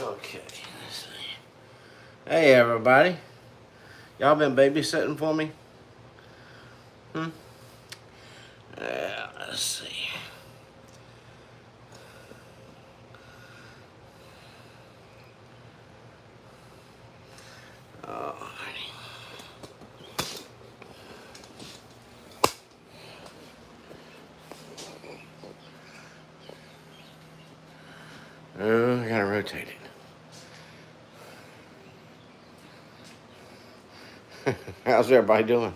Okay, let's see. Hey everybody. Y'all been babysitting for me? Hmm? Yeah, let's see. Oh, I gotta rotate it. How's everybody doing?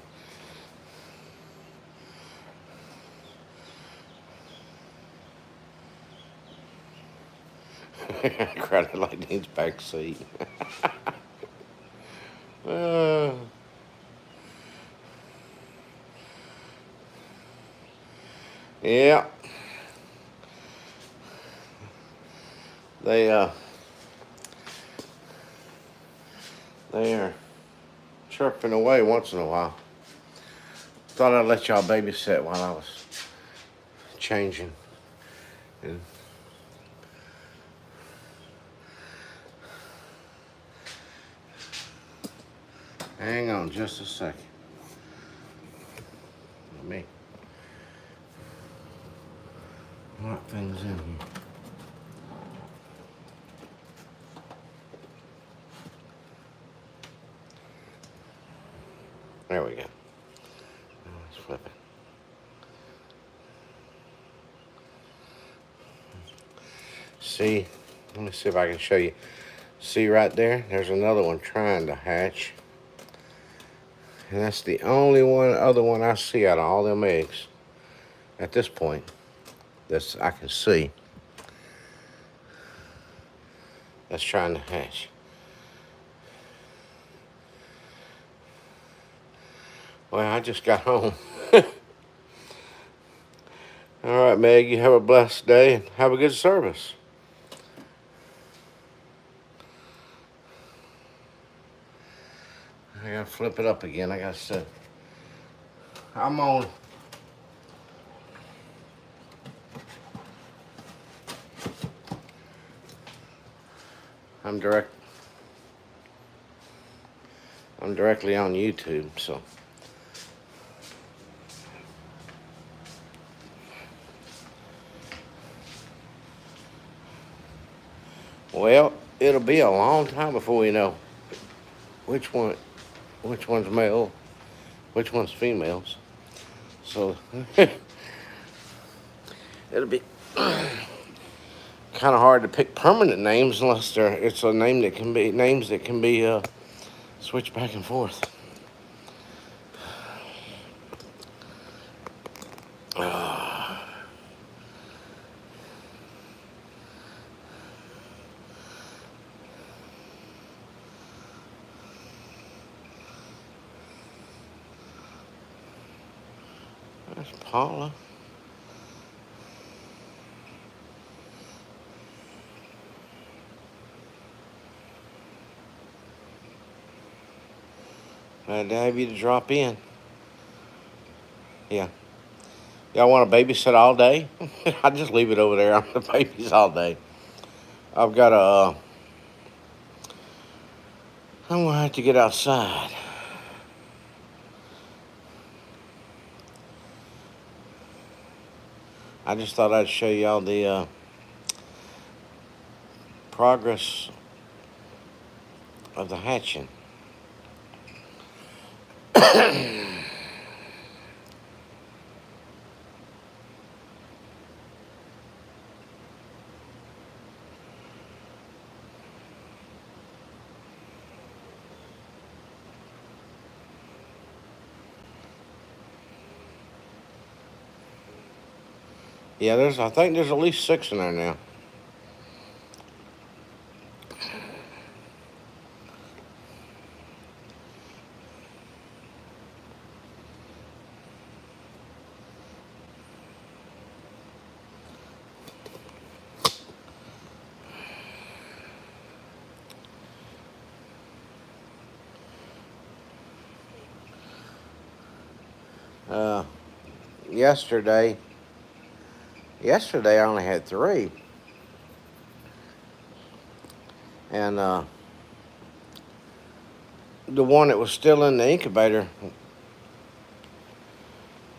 Credit Lightning's back seat. uh, yeah, they they are chirping away once in a while. Thought I'd let y'all babysit while I was changing. And hang on just a second. Let me lock things in here. There we go. Let's flip it. See, let me see if I can show you. See right there? There's another one trying to hatch. And that's the only other one I see out of all them eggs at this point that I can see that's trying to hatch. Well, I just got home. All right, Meg, you have a blessed day and have a good service. I gotta flip it up again. I gotta set. I'm on. I'm directly on YouTube, so. Well, it'll be a long time before we know which one's male, which one's females. So it'll be kind of hard to pick permanent names unless it's a name that can be names that can be switched back and forth. That's Paula. Glad to have you to drop in. Yeah. Y'all want to babysit all day? I just leave it over there on the babies all day. I've got I'm gonna have to get outside. I just thought I'd show y'all the progress of the hatching. Yeah, I think there's at least 6 in there now. Uh, yesterday, yesterday I only had 3, and the one that was still in the incubator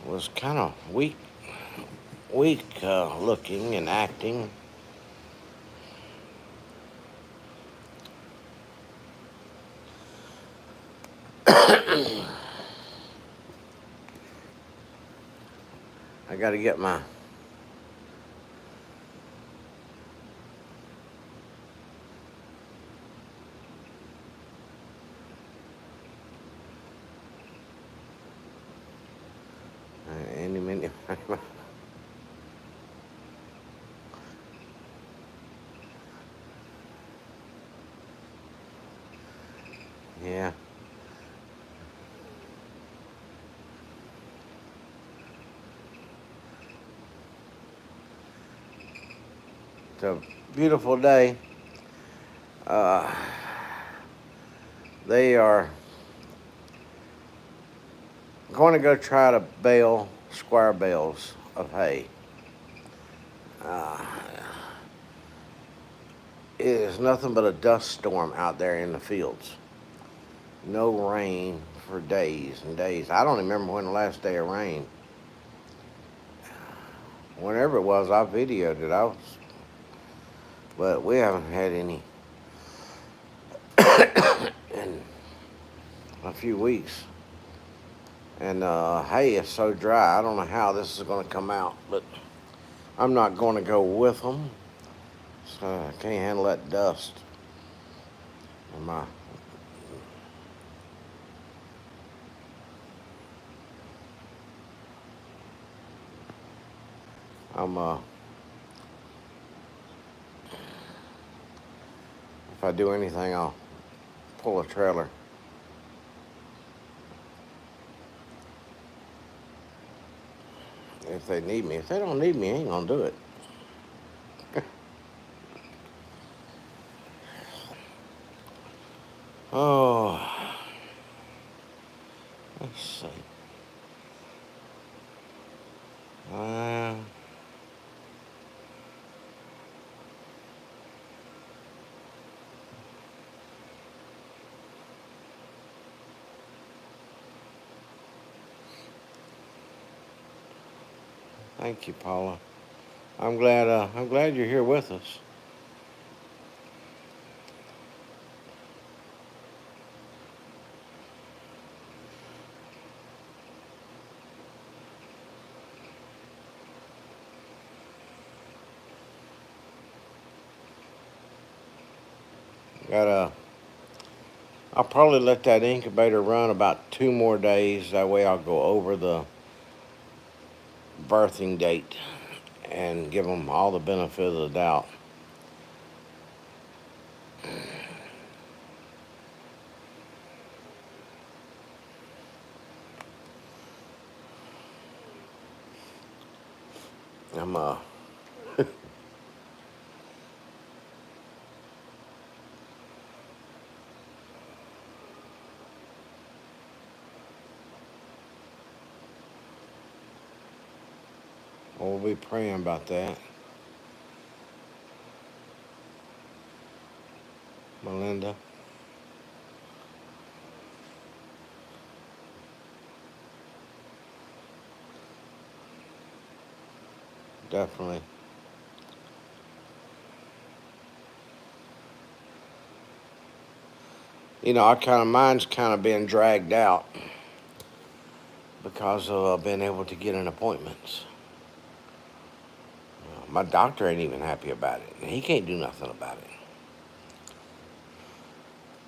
was kind of weak looking and acting. I got to get my. Any minute. Yeah. It's a beautiful day. Uh, they are going to go try to bale square bales of hay. Uh, it is nothing but a dust storm out there in the fields. No rain for days and days. I don't remember when the last day of rain. Whenever it was, I videoed it. But we haven't had any in a few weeks. And hay is so dry. I don't know how this is going to come out, but I'm not going to go with them. So I can't handle that dust. In my I'm if I do anything, I'll pull a trailer. If they need me. If they don't need me, I ain't gonna do it. Oh, let's see. Uh, Thank you, Paula. I'm glad. I'm glad you're here with us. Got a. I'll probably let that incubator run about 2 more days. That way, I'll go over the birthing date and give them all the benefit of the doubt. I'm we'll be praying about that. Melinda, definitely. Mine's kind of been dragged out because of being able to get an appointments. My doctor ain't even happy about it, and he can't do nothing about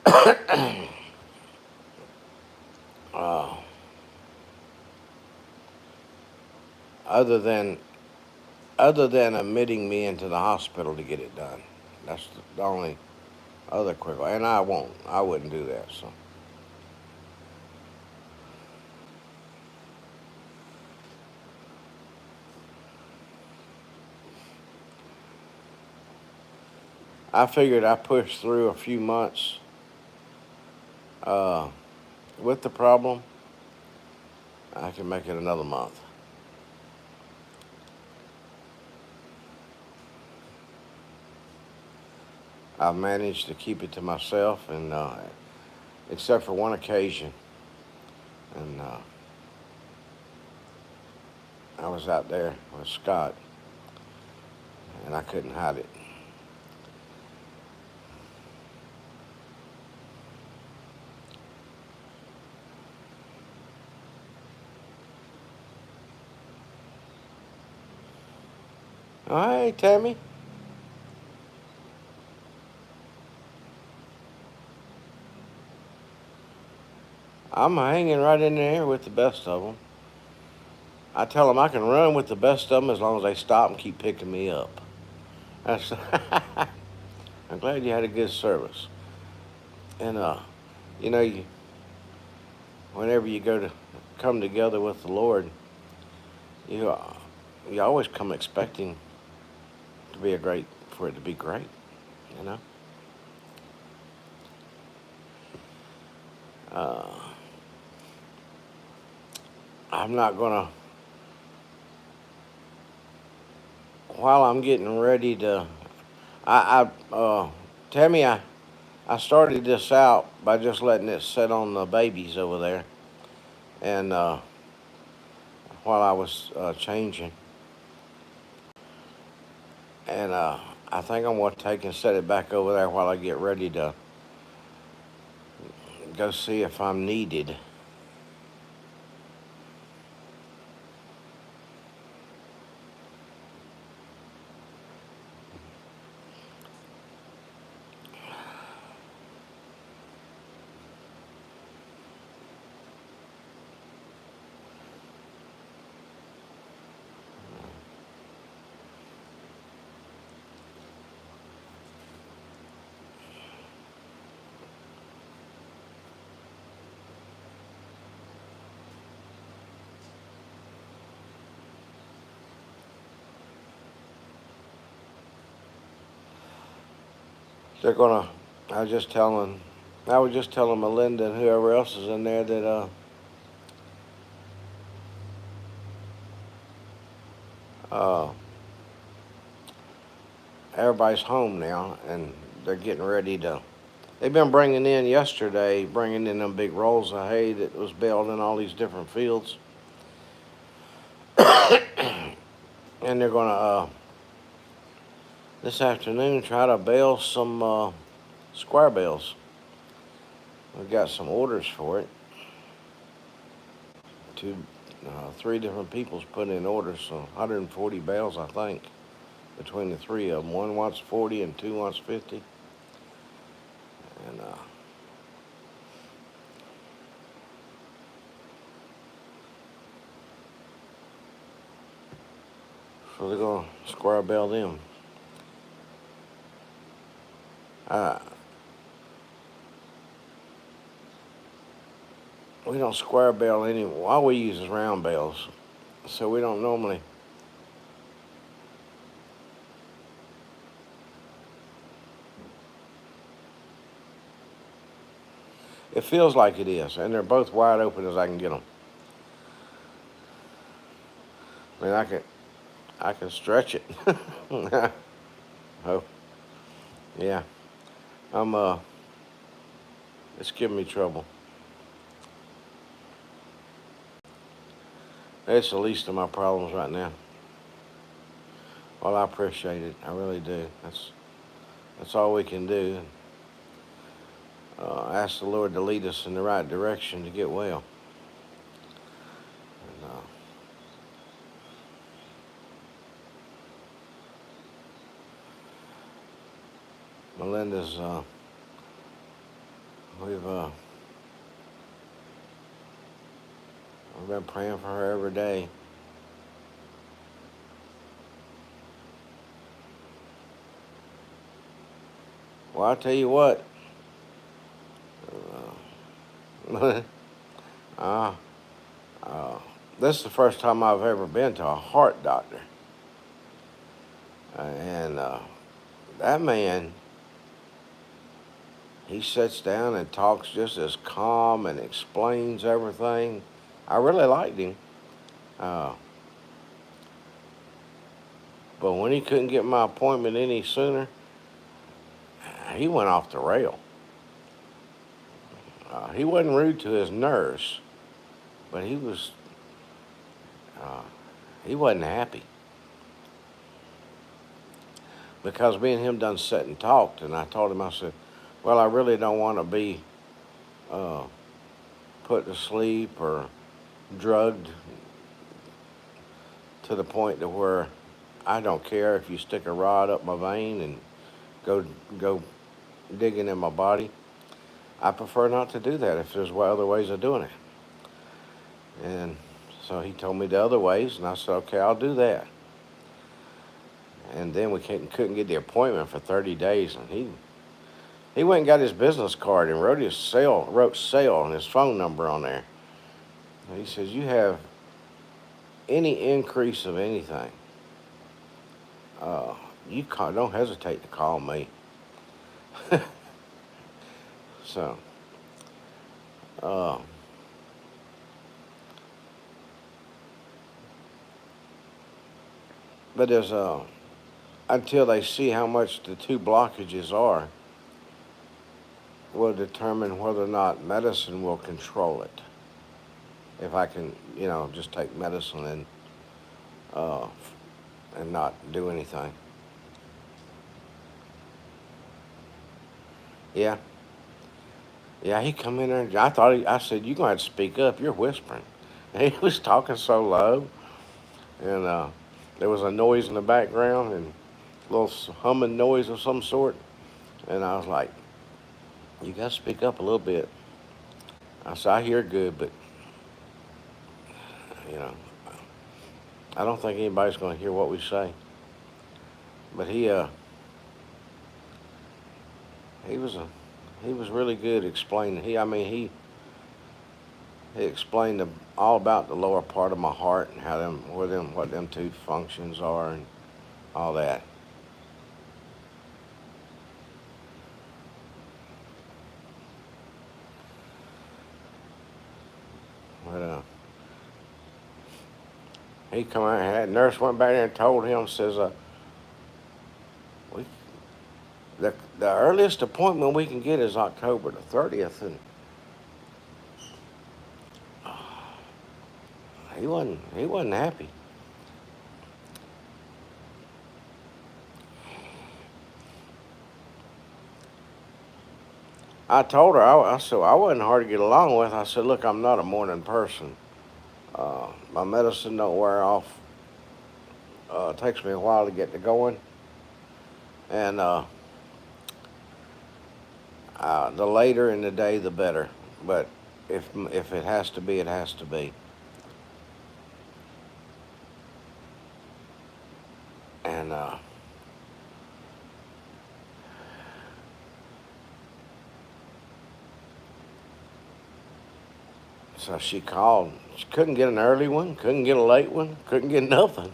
it. uh, other than other than admitting me into the hospital to get it done, that's the only other quick. And I won't. I wouldn't do that. So I figured I pushed through a few months with the problem. I can make it another month. I've managed to keep it to myself, and except for one occasion, and I was out there with Scott, and I couldn't hide it. Oh, hey, Tammy. I'm hanging right in there with the best of them. I tell them I can run with the best of them as long as they stop and keep picking me up. That's I'm glad you had a good service. And you know, whenever you go to come together with the Lord, you you always come expecting to be for it to be great. You know, uh, I'm not gonna. While I'm getting ready to, Tammy, I started this out by just letting it sit on the babies over there, and while I was changing, and I think I'm gonna take and set it back over there while I get ready to go see if I'm needed. They're gonna. I was just telling. I was just telling Melinda and whoever else is in there that uh, everybody's home now, and they're getting ready to. They've been bringing in yesterday, bringing in them big rolls of hay that was baled in all these different fields, and they're gonna this afternoon try to bale some square bales. We've got some orders for it. Three different people's put in orders, so 140 bales, I think, between the three of them. One wants 40 and two wants 50. And so they're going to square bale them. Uh, we don't square bale anymore. All we use is round bales. So we don't normally. It feels like it is, and they're both wide open as I can get them. I mean, I can stretch it. Oh, yeah. I'm it's giving me trouble. It's the least of my problems right now. Well, I appreciate it. I really do. That's all we can do. Ask the Lord to lead us in the right direction to get well. And, Melinda's, we've been praying for her every day. Well, I'll tell you what. Uh, uh, uh, this is the first time I've ever been to a heart doctor. And that man, he sits down and talks just as calm and explains everything. I really liked him. Uh, but when he couldn't get my appointment any sooner, he went off the rail. He wasn't rude to his nurse, but uh, he wasn't happy because me and him done sat and talked, and I told him, I said, well, I really don't want to be uh, put to sleep or drugged to the point to where I don't care if you stick a rod up my vein and go digging in my body. I prefer not to do that if there's other ways of doing it. And so he told me the other ways, and I said, okay, I'll do that. And then we couldn't get the appointment for 30 days, and he went and got his business card and wrote sale and his phone number on there. And he says, you have any increase of anything, uh, don't hesitate to call me. So, uh, but there's until they see how much the two blockages are, will determine whether or not medicine will control it. If I can, just take medicine uh, and not do anything. Yeah, yeah. He come in there. And I said, "You gonna have to speak up. You're whispering." And he was talking so low, and there was a noise in the background and a little humming noise of some sort. And I was like, "You gotta speak up a little bit." I said, "I hear good, but you know, I don't think anybody's gonna hear what we say." But he was he was really good explaining. He explained all about the lower part of my heart and what them two functions are and all that. But he come out and the nurse went back there and told him, says, we the earliest appointment we can get is October the 30th, and he wasn't happy. I told her, I said, I wasn't hard to get along with. I said, look, I'm not a morning person. My medicine don't wear off. It takes me a while to get to going, and the later in the day, the better. But if it has to be, it has to be. And so she called. She couldn't get an early one, couldn't get a late one, couldn't get nothing.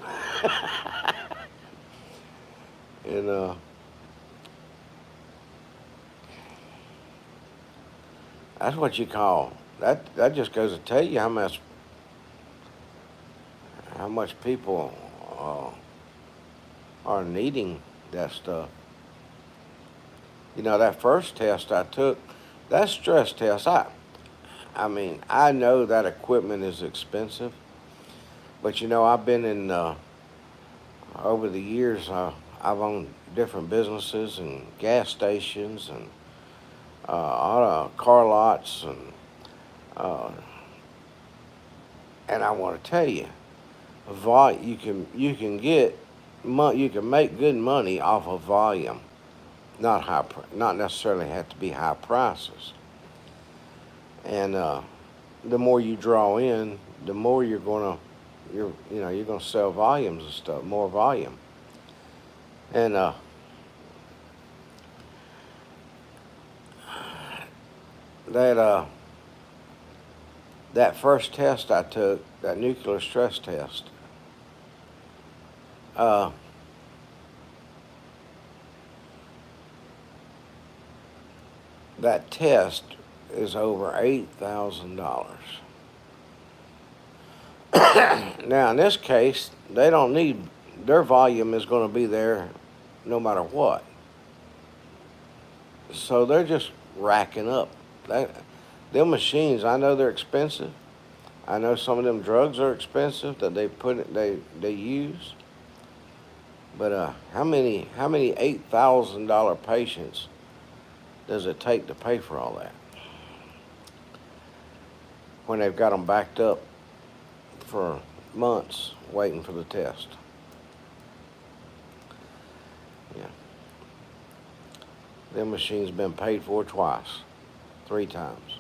And that's what you call that. That just goes to tell you how much people are needing that stuff. That first test I took, that stress test. I know that equipment is expensive, but I've been in over the years. I've owned different businesses and gas stations and auto car lots, uh, and I want to tell you, you can make good money off of volume, not necessarily have to be high prices. And the more you draw in, the more you're gonna sell volumes of stuff, more volume. And that that first test I took, that nuclear stress test, uh, that test is over $8,000. Now, in this case, they don't need, their volume is going to be there no matter what. So they're just racking up. Them machines, I know they're expensive. I know some of them drugs are expensive that they use. But how many $8,000 patients does it take to pay for all that when they've got them backed up for months waiting for the test? Yeah. Them machines been paid for twice, 3 times.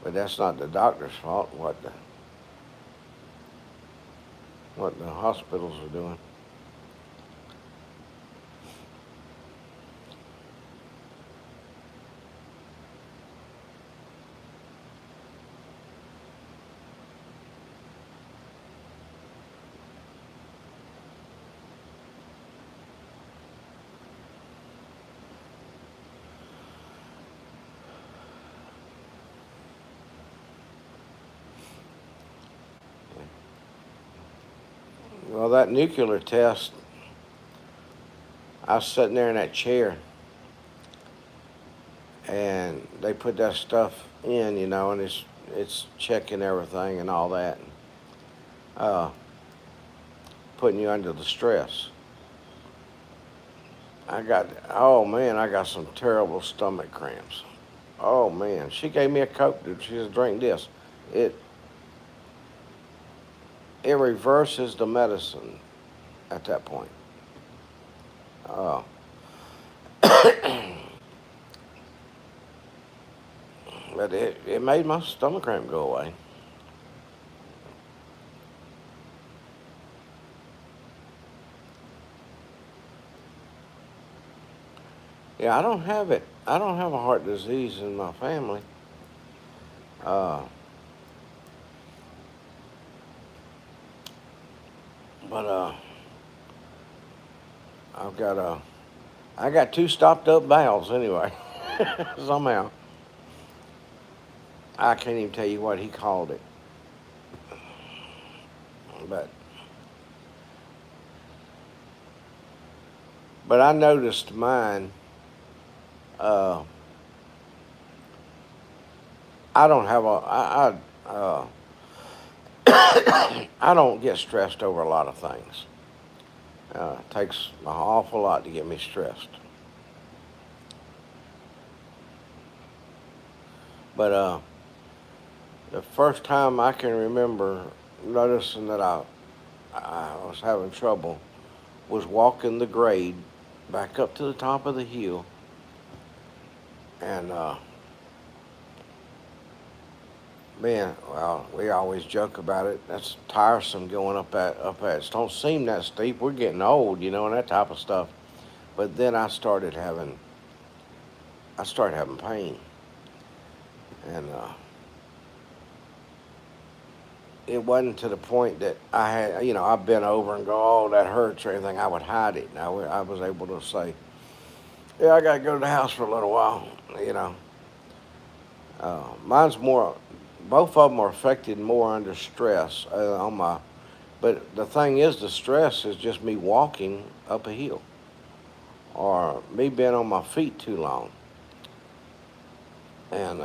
But that's not the doctor's fault. What the hospitals are doing. Well, that nuclear test, I was sitting there in that chair, and they put that stuff in, and it's checking everything and all that, uh, putting you under the stress. Oh man, I got some terrible stomach cramps. Oh man, she gave me a Coke. She said, drink this. It it reverses the medicine at that point. Uh, but it made my stomach cramp go away. Yeah, I don't have it. I don't have a heart disease in my family. Uh, but I've got I got 2 stopped up valves anyway. Somehow I can't even tell you what he called it, but I noticed mine. Uh, I don't have I don't get stressed over a lot of things. It takes an awful lot to get me stressed. But the first time I can remember noticing that I was having trouble was walking the grade back up to the top of the hill, and man, well, we always joke about it. That's tiresome going up that. It don't seem that steep. We're getting old, and that type of stuff. But then I started having pain, and it wasn't to the point that I had, I bent over and go, oh, that hurts or anything. I would hide it. Now I was able to say, yeah, I got to go to the house for a little while. Mine's more. Both of them are affected more under stress But the thing is, the stress is just me walking up a hill or me being on my feet too long, and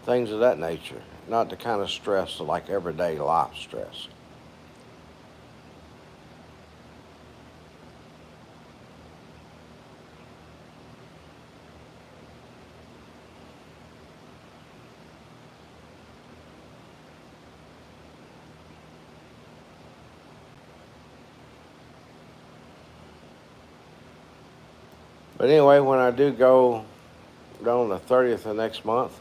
things of that nature. Not the kind of stress like everyday life stress. But anyway, when I do go on the 30th of next month,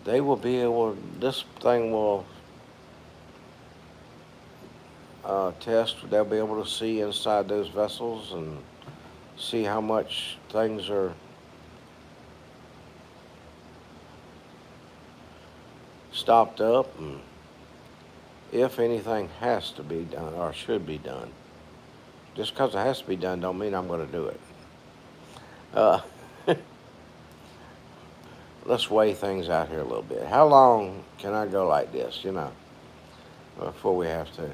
they will be able. This thing will test. They'll be able to see inside those vessels and see how much things are stopped up, and if anything has to be done or should be done. Just because it has to be done don't mean I'm going to do it. Uh, let's weigh things out here a little bit. How long can I go like this, before we have to?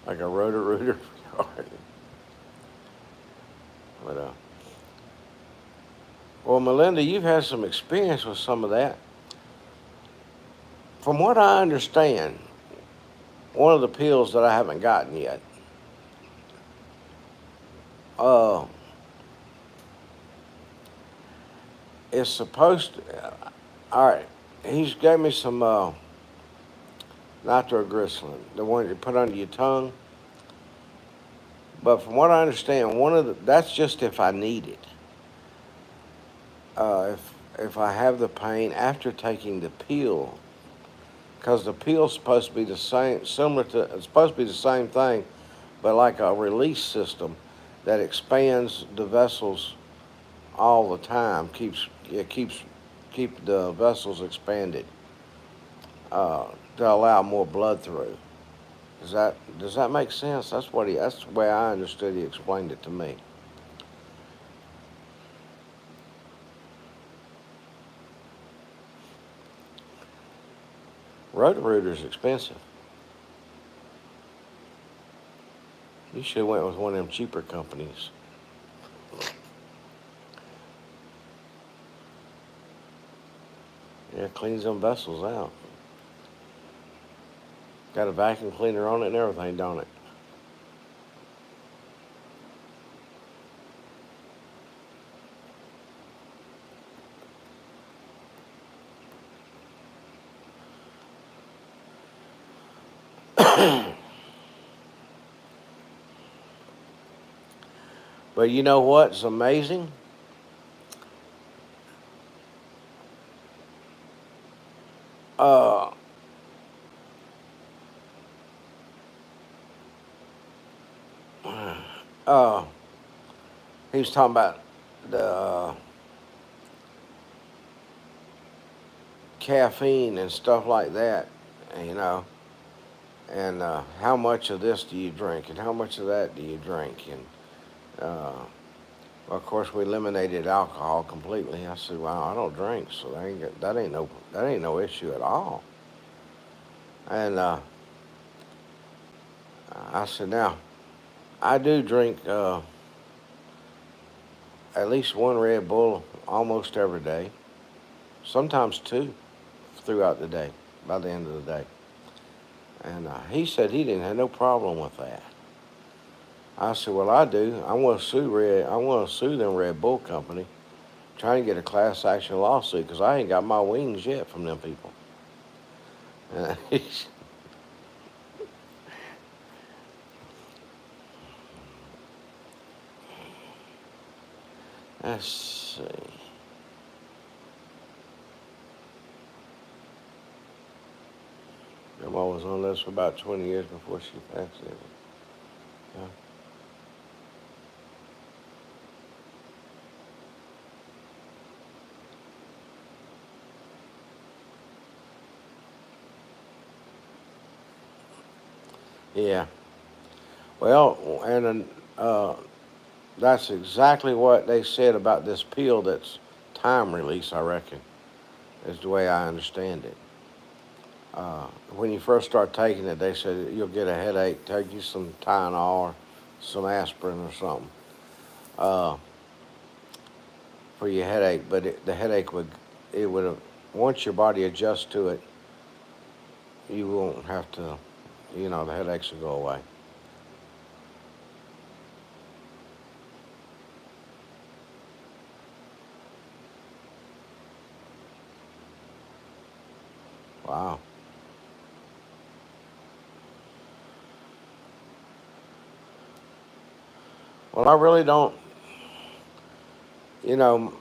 Like a rotor-rooter. But, well, Melinda, you've had some experience with some of that. From what I understand, one of the pills that I haven't gotten yet, uh, is supposed to. All right, he's gave me some nitroglycerin, the one you put under your tongue. But from what I understand, that's just if I need it. If I have the pain after taking the pill, because the pill's supposed to be the same, similar to, it's supposed to be the same thing, but like a release system that expands the vessels all the time, keep the vessels expanded to allow more blood through. Does that make sense? That's the way I understood he explained it to me. Roto-Rooter's expensive. You should have went with one of them cheaper companies. Yeah, cleans them vessels out. Got a vacuum cleaner on it and everything, don't it? But you know what's amazing? Uh, uh, he was talking about the caffeine and stuff like that, you know, and how much of this do you drink, and how much of that do you drink, and well, of course we eliminated alcohol completely. I said, well, I don't drink, so that ain't no issue at all. And I said, now I do drink at least one Red Bull almost every day, sometimes two throughout the day. By the end of the day, and he said he didn't have no problem with that. I said, well, I do. I want to sue them Red Bull company, trying to get a class action lawsuit because I ain't got my wings yet from them people. And let's see. Grandma was on this for about 20 years before she passed it. Yeah. Yeah. Well, and that's exactly what they said about this pill that's time release, I reckon, is the way I understand it. When you first start taking it, they said you'll get a headache. Take you some Tylenol or some aspirin or something uh, for your headache. But the headache would have, once your body adjusts to it, you won't have to, the headaches will go away. Wow. Well, I really don't, you know,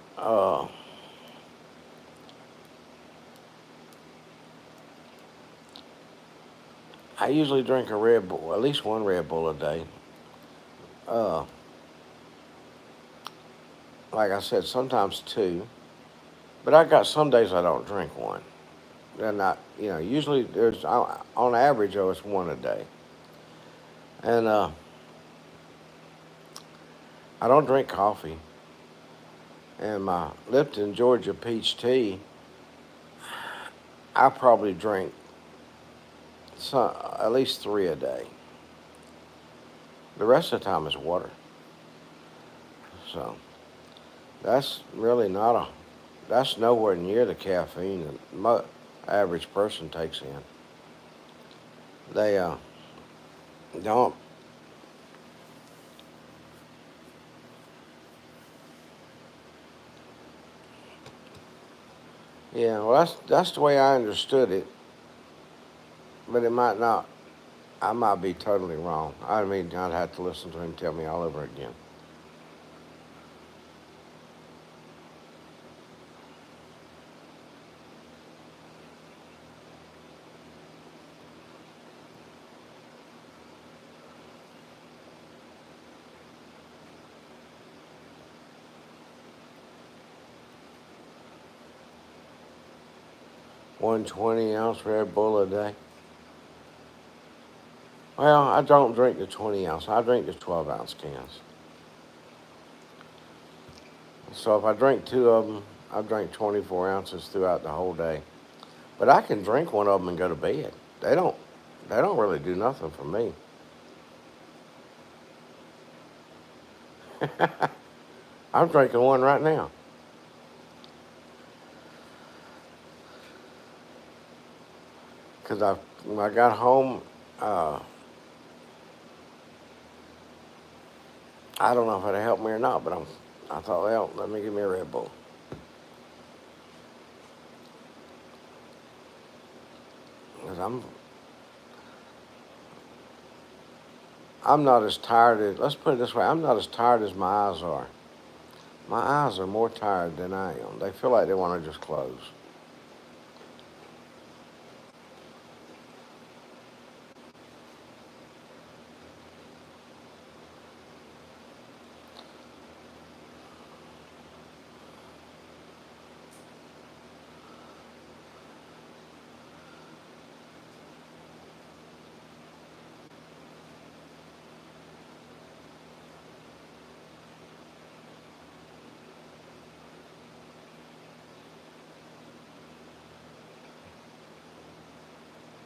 I usually drink a Red Bull, at least one Red Bull a day. Uh, like I said, sometimes two. But I got some days I don't drink one. They're not, usually on average, though, it's one a day. And I don't drink coffee. And my Lipton Georgia peach tea, I probably drink at least three a day. The rest of the time is water. So that's really not that's nowhere near the caffeine that average person takes in. They don't. Yeah, well, that's the way I understood it, but it might not. I might be totally wrong. I mean, I'd have to listen to him tell me all over again. 120-ounce Red Bull a day. Well, I don't drink the 20-ounce. I drink the 12-ounce cans. So if I drink two of them, I drink 24 ounces throughout the whole day. But I can drink one of them and go to bed. They don't. They don't really do nothing for me. I'm drinking one right now. Because when I got home, I don't know if it'd help me or not, but I thought, well, let me give me a Red Bull. Because I'm not as tired as, let's put it this way, I'm not as tired as my eyes are. My eyes are more tired than I am. They feel like they want to just close.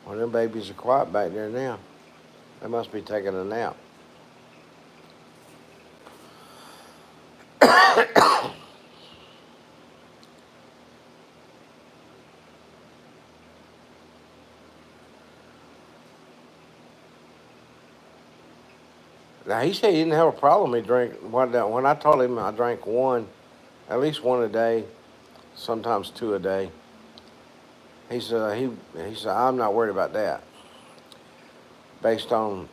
Well, them babies are quiet back there now. They must be taking a nap. Now, he said he didn't have a problem. He drank one. When I told him I drank one, at least one a day, sometimes two a day. He said I'm not worried about that. Based on,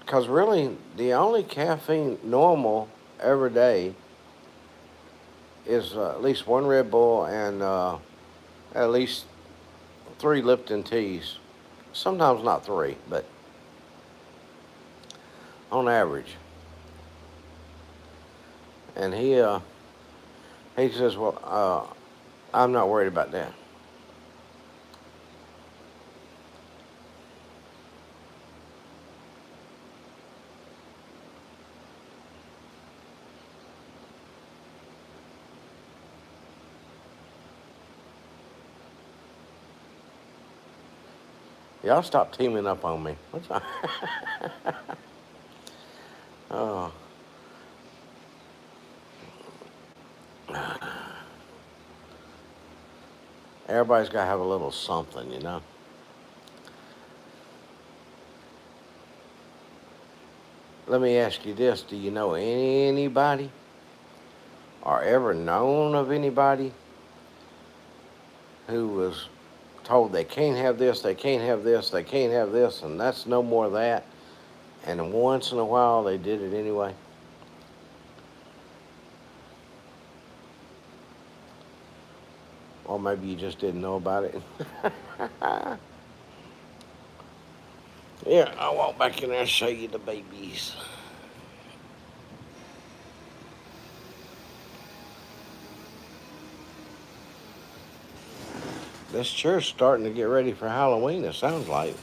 because really the only caffeine normal every day is at least one Red Bull and at least three Lipton teas. Sometimes not three, but on average. And he says, well, I'm not worried about that. Y'all stop teaming up on me. What's oh, everybody's got to have a little something, you know. Let me ask you this: do you know anybody, or ever known of anybody, who was told they can't have this, they can't have this, they can't have this, and that's no more of that, and once in a while they did it anyway? Or maybe you just didn't know about it. Yeah, I'll walk back in there and show you the babies. this church starting to get ready for Halloween, it sounds like.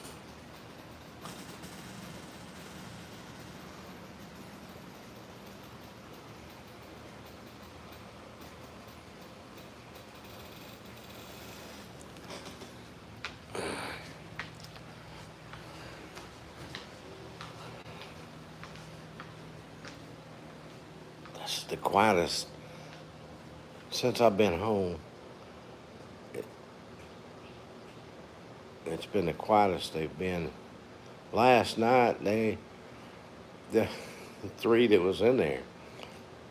This is the quietest since I've been home. It's been the quietest they've been. Last night, the three that was in there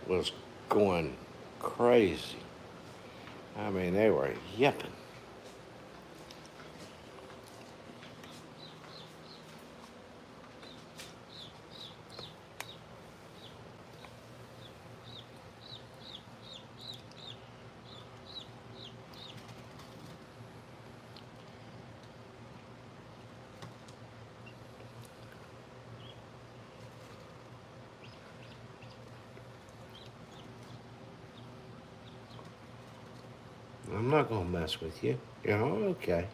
was going crazy. I mean, they were yipping. I'm not gonna mess with you. You know, okay.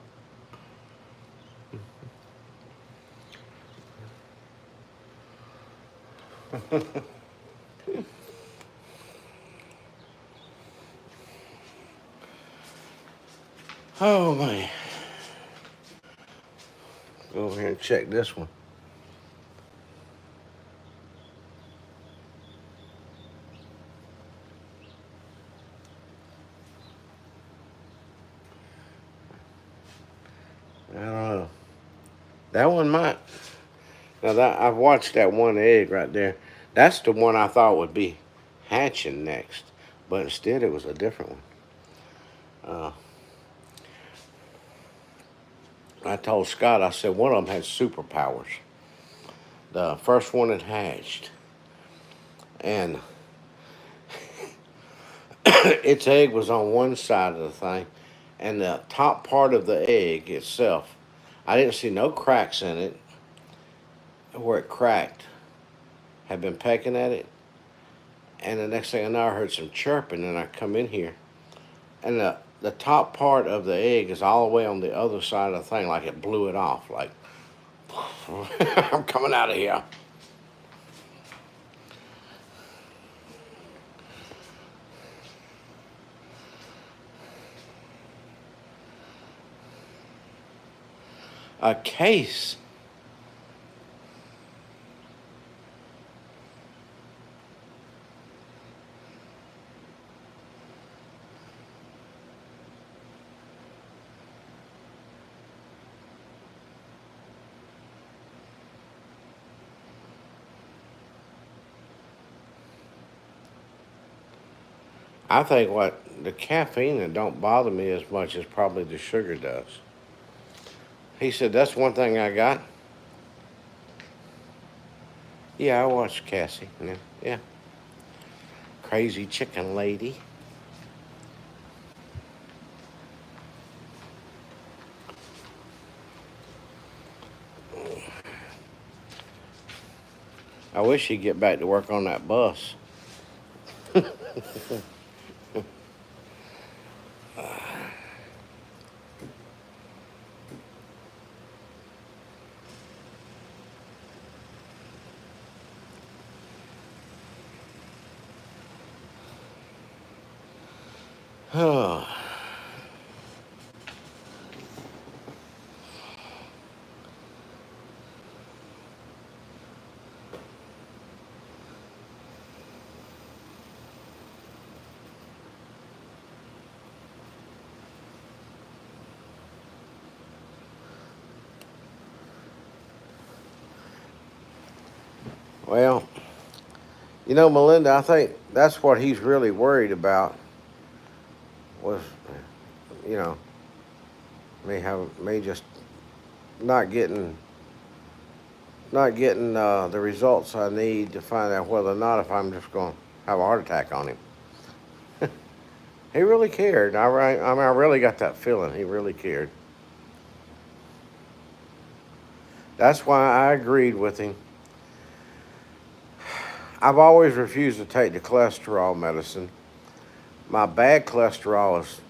Oh man. Go over here and check this one. I don't know. That one might. Now that I've watched that one egg right there. That's the one I thought would be hatching next, but instead it was a different one. I told Scott, I said one of them had superpowers. The first one had hatched, and its egg was on one side of the thing, and the top part of the egg itself, I didn't see no cracks in it. Where it cracked, had been pecking at it, and the next thing I know, I heard some chirping, and I come in here, and the top part of the egg is all the way on the other side of the thing, like it blew it off, like I'm coming out of here. A case. I think what the caffeine that don't bother me as much as probably the sugar does. He said that's one thing I got. Yeah, I watched Cassie. Yeah, yeah. Crazy chicken lady. I wish he'd get back to work on that bus. Oh. Well, you know, Melinda, I think that's what he's really worried about was, you know, me just not getting the results I need to find out whether or not if I'm just going to have a heart attack on him. He really cared. I mean, I really got that feeling. He really cared. That's why I agreed with him. I've always refused to take the cholesterol medicine. My bad cholesterol is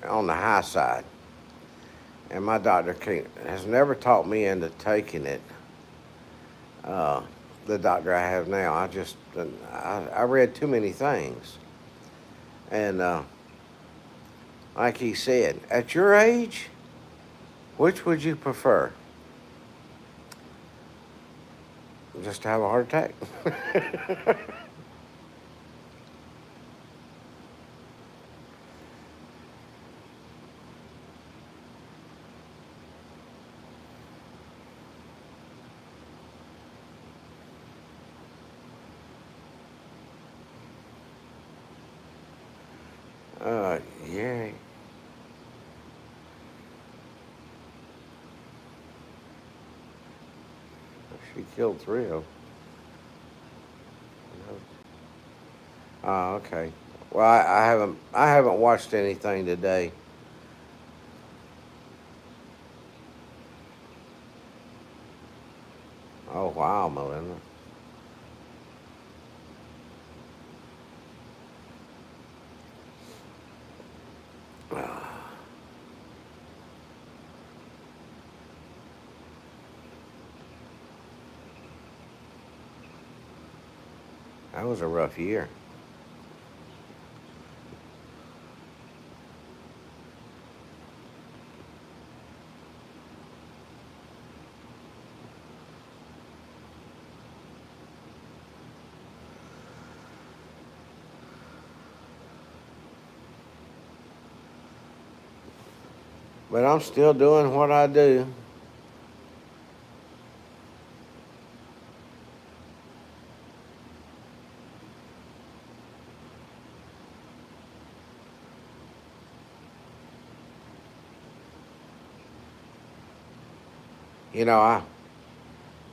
on the high side, and my doctor has never talked me into taking it. Uh, the doctor I have now, I read too many things, and like he said, at your age, which would you prefer? Just to have a heart attack? Yeah. She killed three of them. Oh, okay. Well, I haven't watched anything today. Oh wow, Melinda. That was a rough year. But I'm still doing what I do. You know,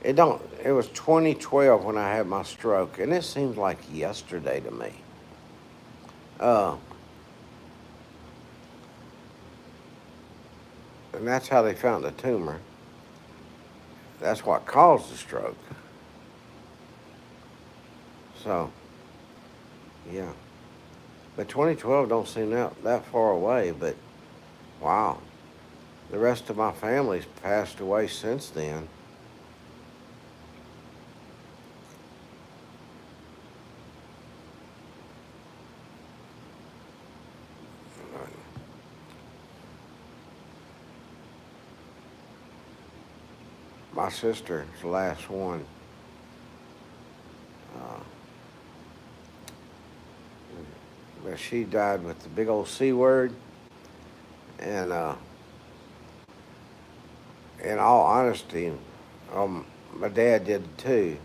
it was 2012 when I had my stroke, and it seems like yesterday to me. Uh, and that's how they found the tumor. That's what caused the stroke. So, yeah. But 2012 don't seem that far away, but wow. The rest of my family's passed away since then. My sister's the last one. Uh, but she died with the big old C word. And in all honesty, my dad did too.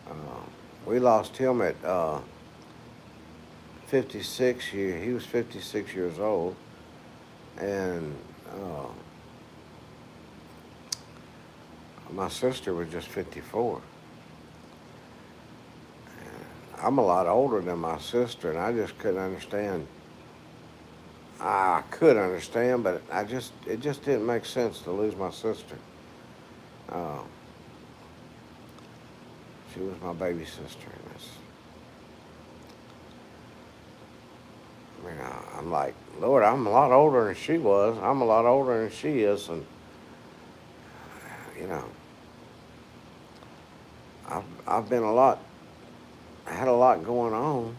Uh, we lost him at 56 years. He was 56 years old. And my sister was just 54. I'm a lot older than my sister, and I just couldn't understand. I could understand, but it just didn't make sense to lose my sister. Uh, she was my baby sister, and I'm like, Lord, I'm a lot older than she was. I'm a lot older than she is, and you know, I've been had a lot going on.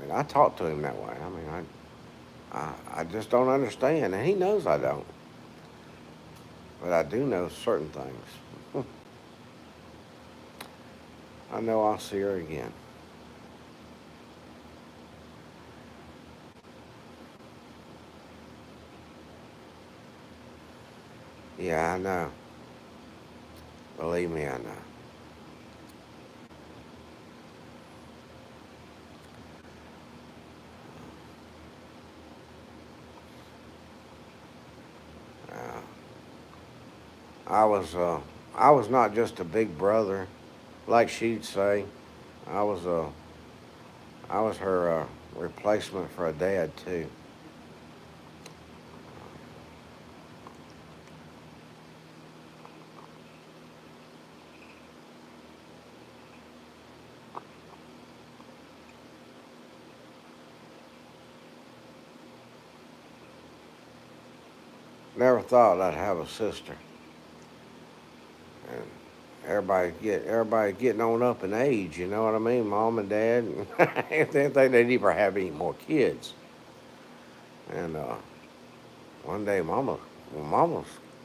I talk to him that way. I just don't understand, and he knows I don't. But I do know certain things. I know I'll see her again. Yeah, I know. Believe me, I know. Uh, I was uh, I was not just a big brother, like she'd say. I was uh, I was her replacement for a dad too. Never thought I'd have a sister. And everybody getting on up in age, you know what I mean? Mom and dad, they think they'd ever have any more kids. And one day, Mama's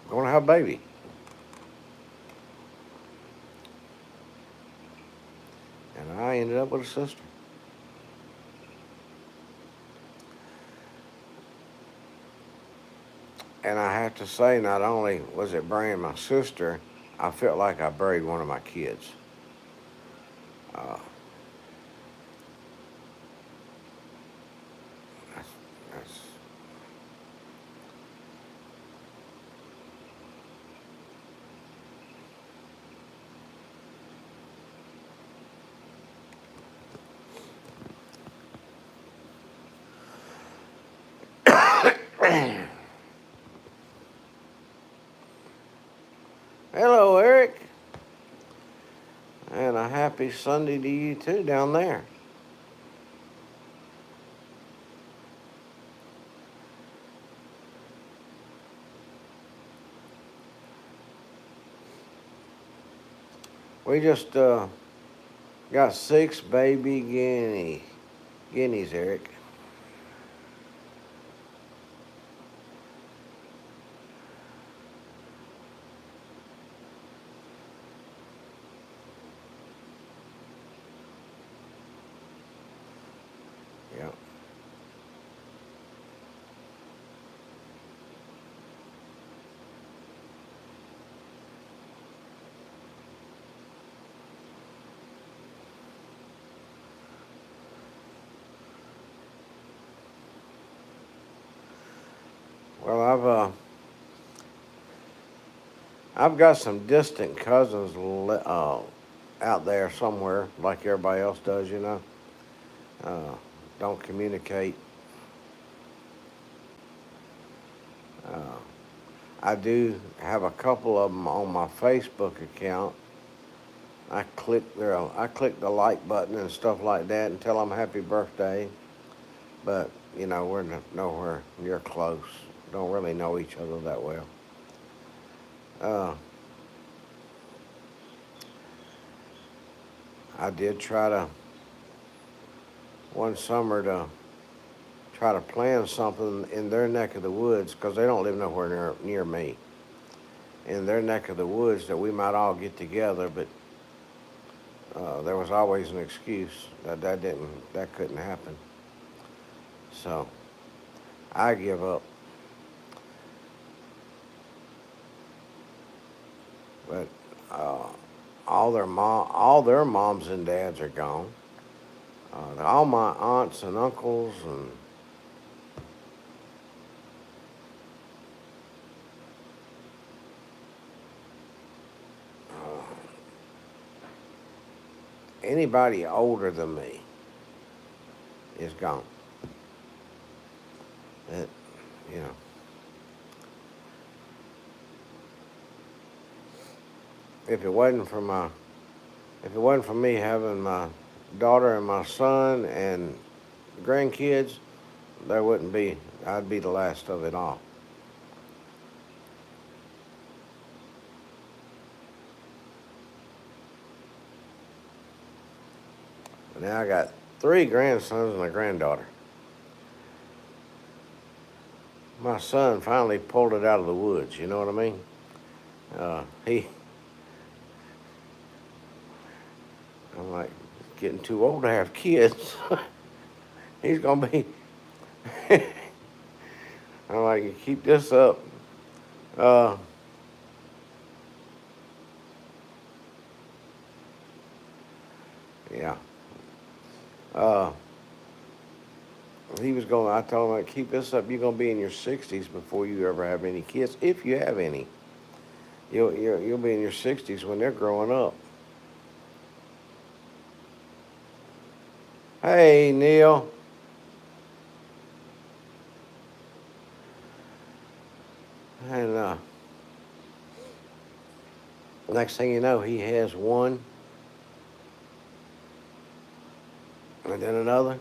gonna have a baby, and I ended up with a sister. And I have to say, not only was it burying my sister, I felt like I buried one of my kids. Uh, that's, that's Hello, Eric, and a happy Sunday to you too down there. We just got 6 baby guineas, Eric. Yeah. Well, I've got some distant cousins out there somewhere, like everybody else does, you know. Uh, don't communicate. Uh, I do have a couple of them on my Facebook account. I click the like button and stuff like that and tell them happy birthday. But we're nowhere near close. Don't really know each other that well. Uh, I did try to one summer to try to plan something in their neck of the woods because they don't live nowhere near me. In their neck of the woods that we might all get together, but there was always an excuse that couldn't happen. So I give up. But uh, all their moms and dads are gone. All my aunts and uncles and uh, anybody older than me is gone. It, you know, if it wasn't for my, if it wasn't for me having my daughter and my son and grandkids, there wouldn't be. I'd be the last of it all. But now I got 3 grandsons and a granddaughter. My son finally pulled it out of the woods. You know what I mean? He, I'm like, getting too old to have kids. He's gonna be. I'm like, you keep this up. Uh, yeah. Uh, he was going. I told him, like, keep this up. You're gonna be in your 60s before you ever have any kids, if you have any. You'll be in your 60s when they're growing up. Hey, Neil. And next thing you know, he has one, and then another.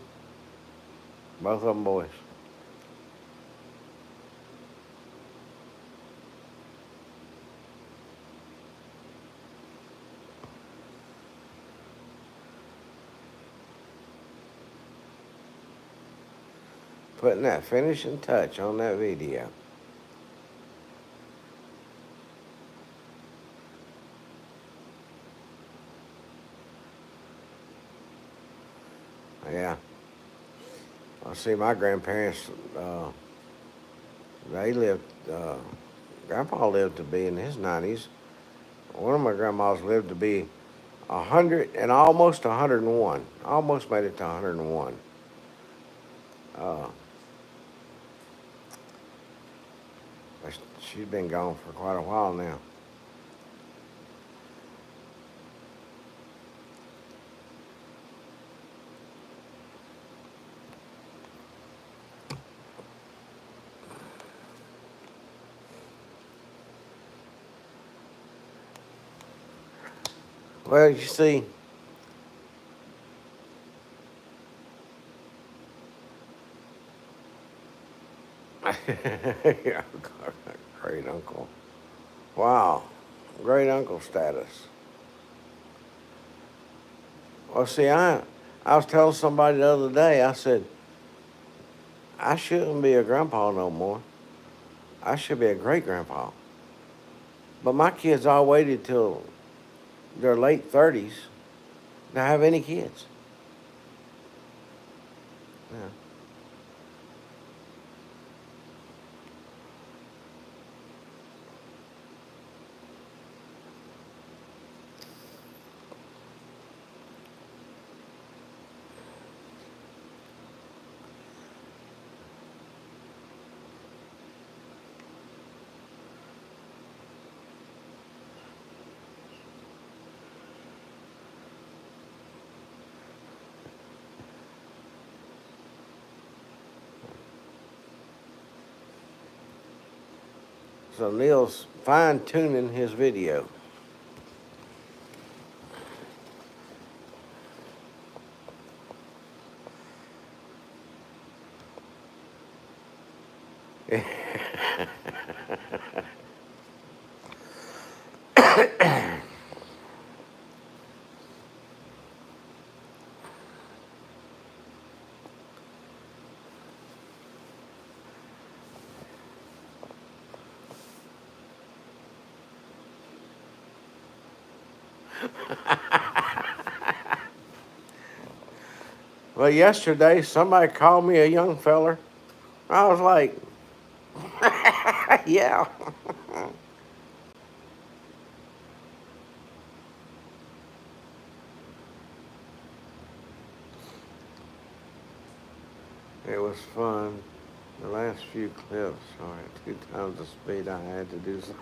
Both of them boys. putting that finishing touch on that video. Yeah. I see my grandparents, they lived, Grandpa lived to be in his 90s. One of my grandmas lived to be 100 and almost 101. Almost made it to 101. Uh, but she's been gone for quite a while now. Well, you see, yeah, great uncle. Wow, great uncle status. Well, see, I was telling somebody the other day. I said I shouldn't be a grandpa no more. I should be a great grandpa. But my kids all waited till their late 30s to have any kids. Yeah. So Neil's fine tuning his video. Well, yesterday somebody called me a young feller. I was like, yeah. It was fun. The last few clips are at 2 times the speed I had to do so.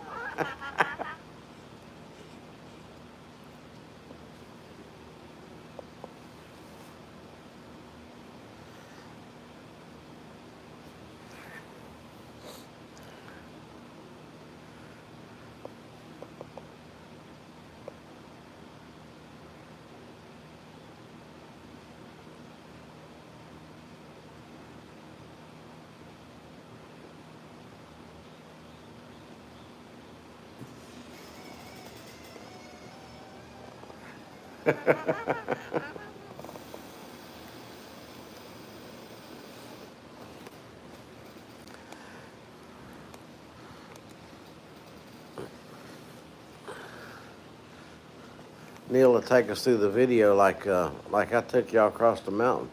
Neil will take us through the video like I took y'all across the mountain.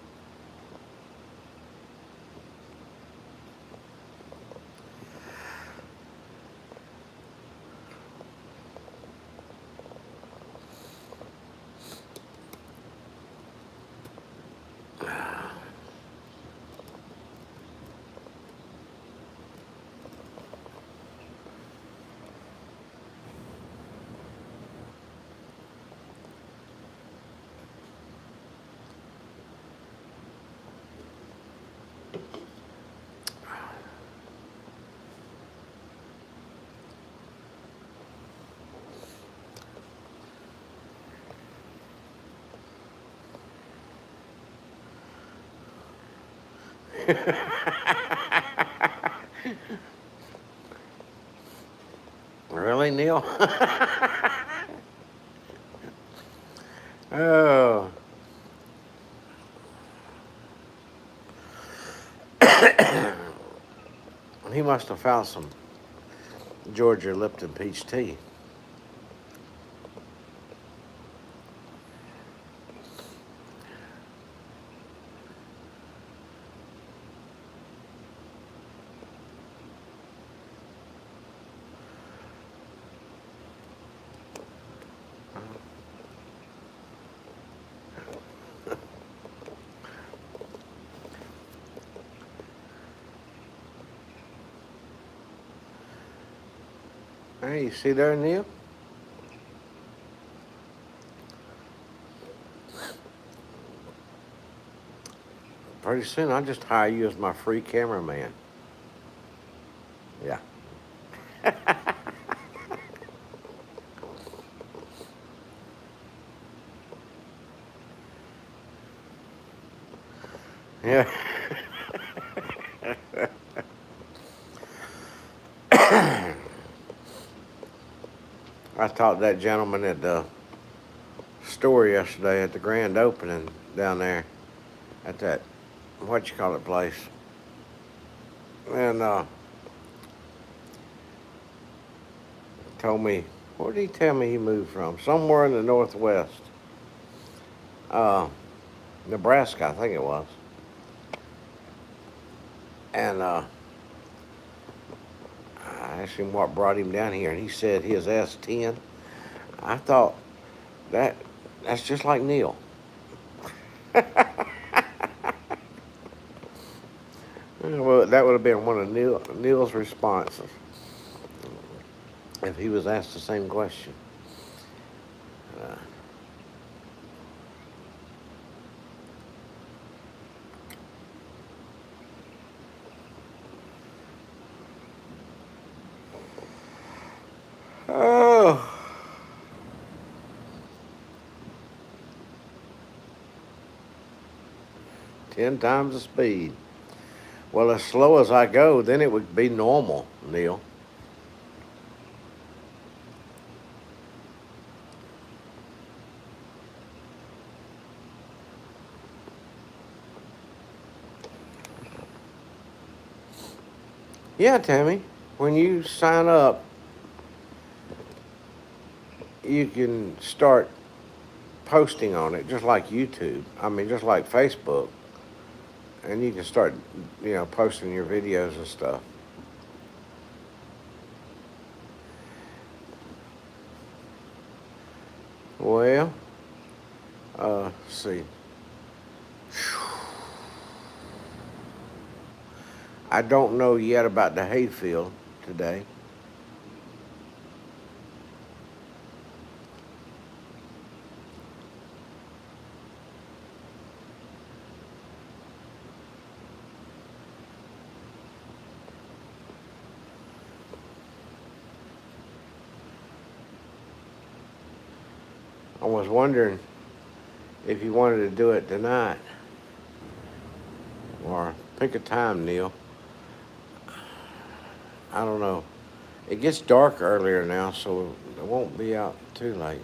Really, Neil? Oh. He must have found some Georgia Lipton peach tea. Hey, you see there, Neil? Pretty soon I'll just hire you as my free cameraman. Yeah. Yeah. I talked to that gentleman at the store yesterday at the grand opening down there at that, what you call it, place. And told me, where did he tell me he moved from? Somewhere in the Northwest. Nebraska, I think it was. And I asked him what brought him down here, and he said his S10. I thought that that's just like Neil. Well, that would have been one of Neil's responses if he was asked the same question. Oh, 10 times the speed. Well, as slow as I go, then it would be normal, Neil. Yeah, Tammy. When you sign up, you can start posting on it, just like YouTube. I mean, just like Facebook. And you can start, posting your videos and stuff. Well, let's see. I don't know yet about the hayfield today. I was wondering if you wanted to do it tonight or pick a time, Neil. I don't know. It gets dark earlier now, so it won't be out too late.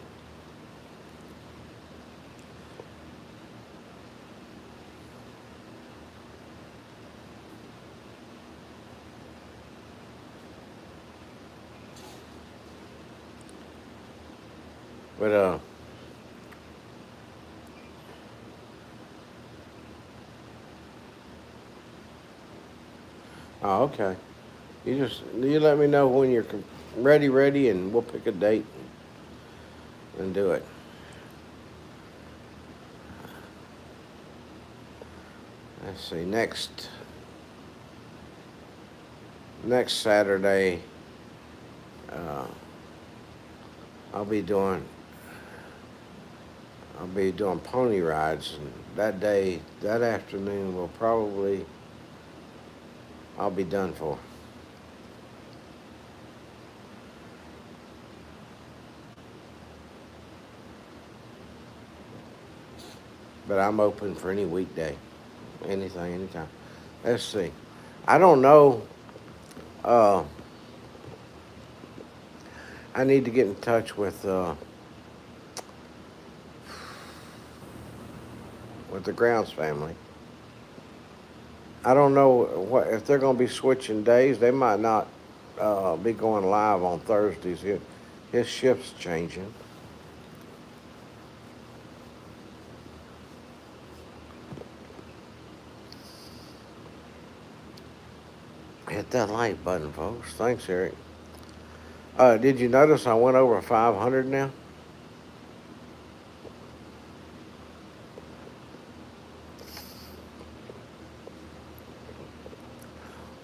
But oh, okay. You let me know when you're ready, and we'll pick a date and do it. Let's see. Next Saturday, uh, I'll be doing pony rides, and that afternoon I'll be done for. But I'm open for any weekday, anything, anytime. Let's see. I don't know. Uh, I need to get in touch with the Grounds family I don't know what if they're going to be switching days. They might not be going live on Thursdays. His shift's changing. Hit that like button, folks. Thanks, Eric. Did you notice I went over 500 now?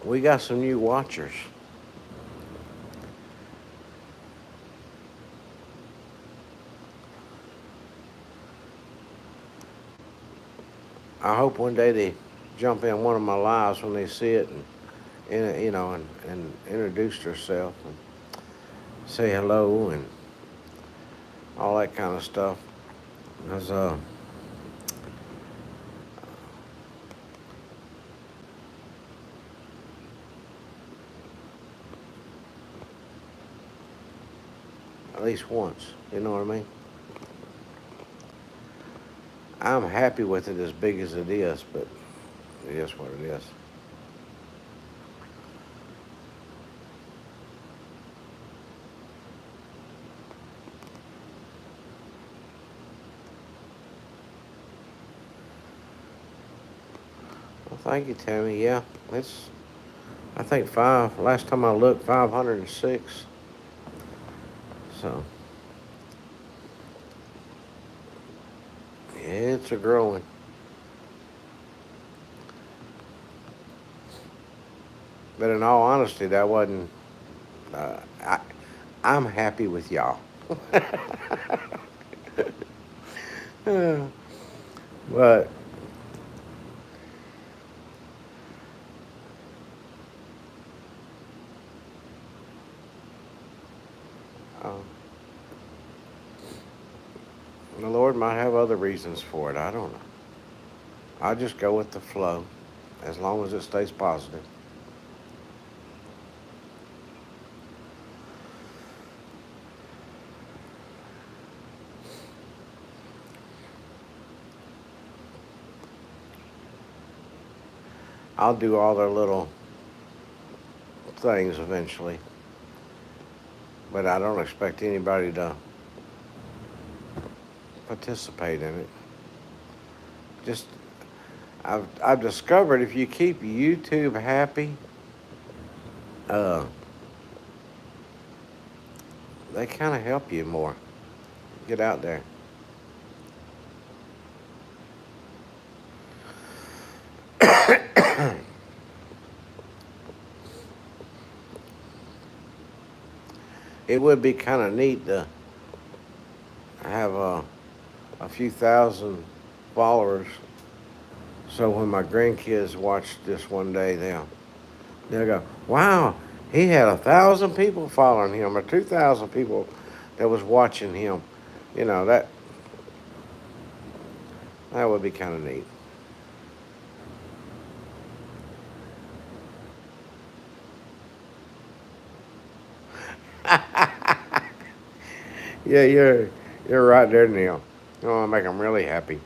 We got some new watchers. I hope one day they jump in one of my lives when they see it and introduce themselves and say hello and all that kind of stuff. Cause at least once, you know what I mean? I'm happy with it as big as it is, but it is what it is. Well, thank you, Tammy. Yeah, it's I think last time I looked, 506. So it's a growing. But in all honesty, that wasn't. I'm happy with y'all. But um, the Lord might have other reasons for it. I don't know. I just go with the flow, as long as it stays positive. I'll do all their little things eventually, but I don't expect anybody to participate in it. Just I've discovered if you keep YouTube happy, uh, they kind of help you more. Get out there. It would be kind of neat to have a few thousand followers, so when my grandkids watch this one day, they'll go, "Wow, he had 1,000 people following him, or 2,000 people that was watching him." You know that would be kind of neat. Yeah, you're right there, Neil. You want to make them really happy.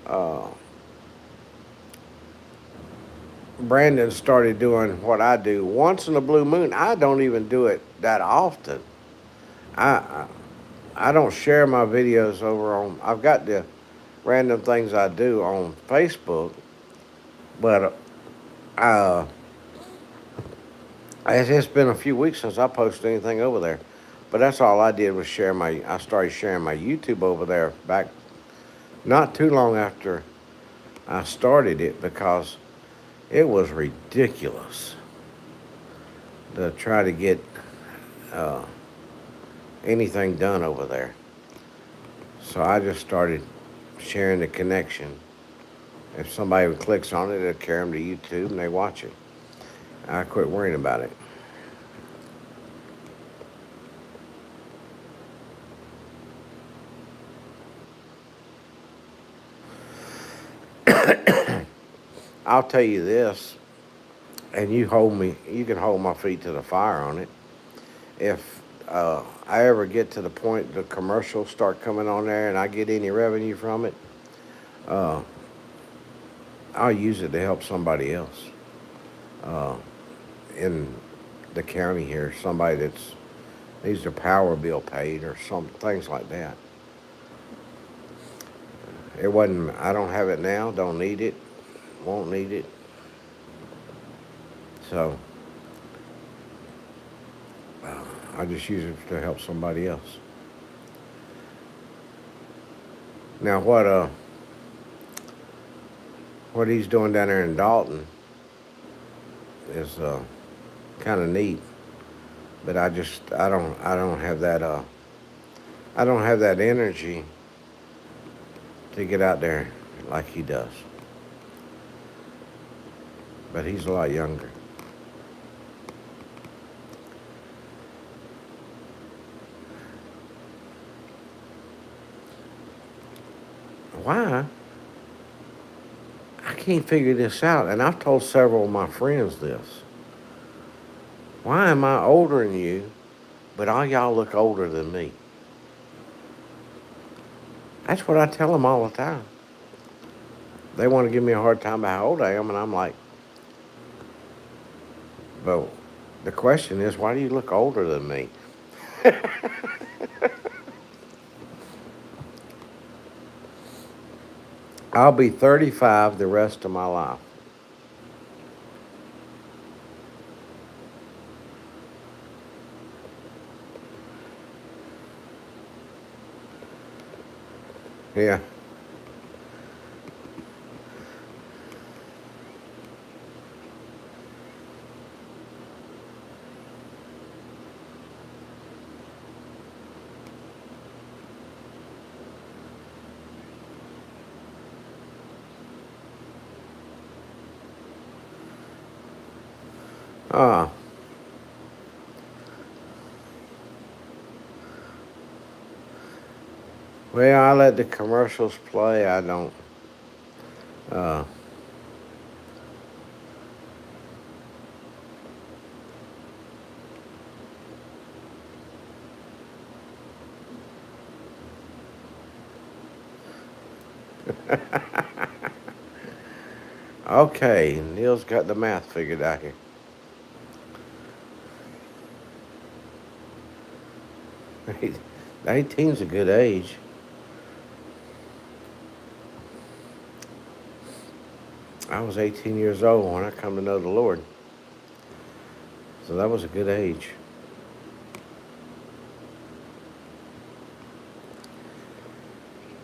Uh, Brandon started doing what I do once in a blue moon. I don't even do it that often. I I don't share my videos over on. I've got the random things I do on Facebook, but it's been a few weeks since I posted anything over there. But that's all I did was share my. I started sharing my YouTube over there back not too long after I started it because it was ridiculous to try to get uh, anything done over there. So I just started sharing the connection. If somebody clicks on it, it'll carry them to YouTube and they watch it. I quit worrying about it. I'll tell you this, and you can hold my feet to the fire on it. If I ever get to the point the commercials start coming on there and I get any revenue from it, uh, I'll use it to help somebody else uh, in the county here. Somebody that's needs their power bill paid or some things like that. It wasn't. I don't have it now. Don't need it. Won't need it. So I just use it to help somebody else. Now what he's doing down there in Dalton is kind of neat. But I don't have that I don't have that energy to get out there like he does. But he's a lot younger. Why? I can't figure this out, and I've told several of my friends this. Why am I older than you, but all y'all look older than me? That's what I tell them all the time. They want to give me a hard time about how old I am, and I'm like, but the question is, why do you look older than me? I'll be 35 the rest of my life. Yeah. Ah. Well, I let the commercials play. I don't. Uh, okay, Neil's got the math figured out here. 18's a good age. I was 18 years old when I come to know the Lord. So that was a good age.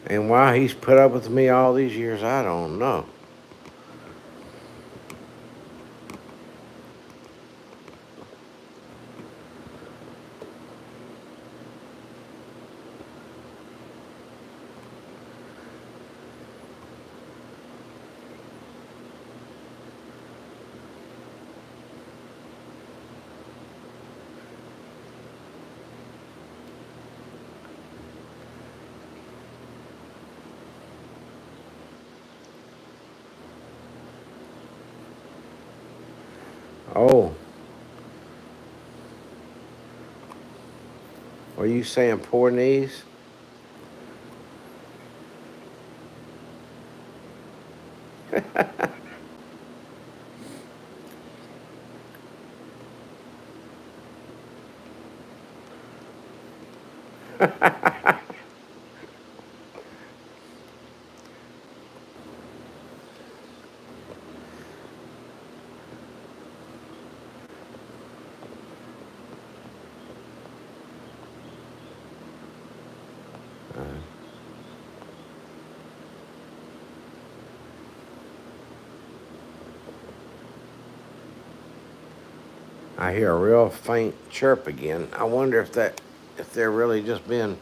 And why he's put up with me all these years, I don't know. Oh, are you saying poor knees? I hear a real faint chirp again. I wonder if they're really just been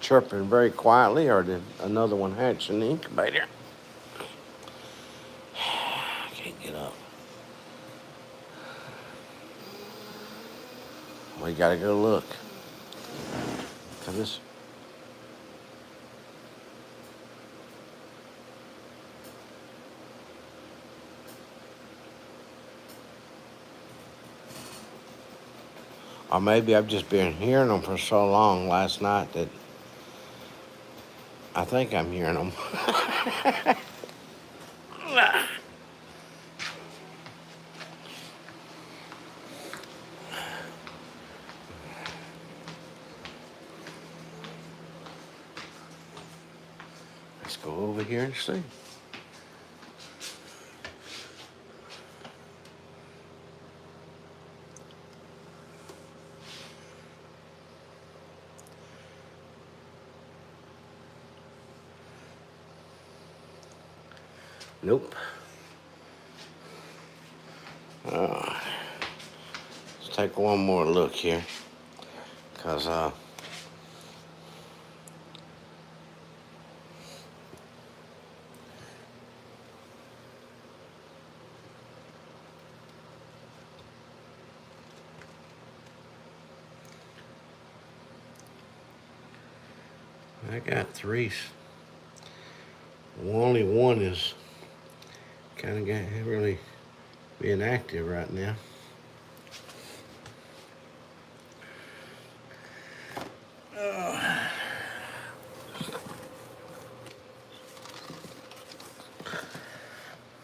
chirping very quietly, or did another one hatch in the incubator? I can't get up. We gotta go look. 'Cause this. Or maybe I've just been hearing them for so long last night that I think I'm hearing them. Let's go over here and see. Nope. Let's take one more look here. Because, I got three. Only one is kind of really being active right now.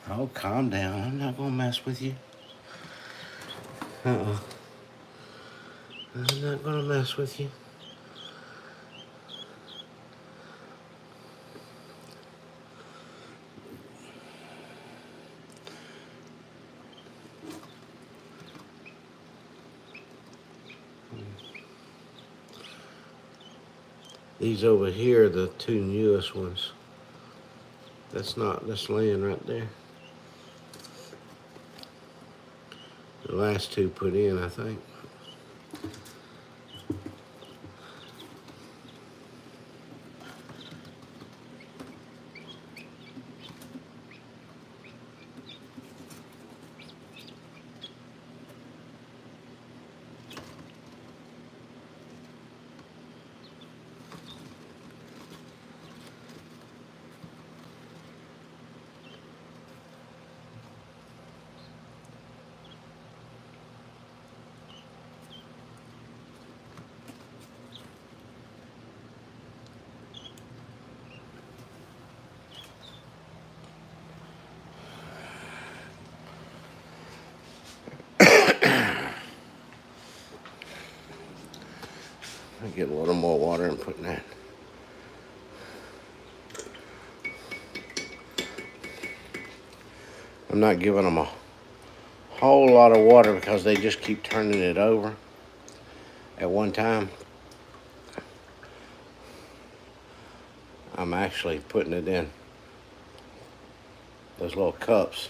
Oh, calm down. I'm not going to mess with you. I'm not going to mess with you. These over here are the two newest ones. That's laying right there. The last two put in, I think. I get a little more water and put in that. I'm not giving them a whole lot of water because they just keep turning it over at one time. I'm actually putting it in those little cups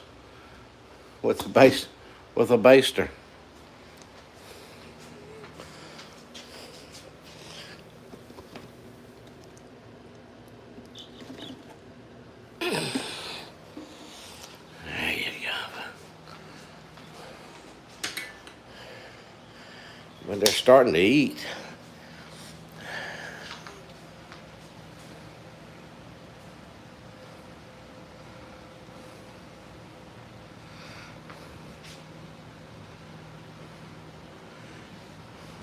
with a baster. But they're starting to eat.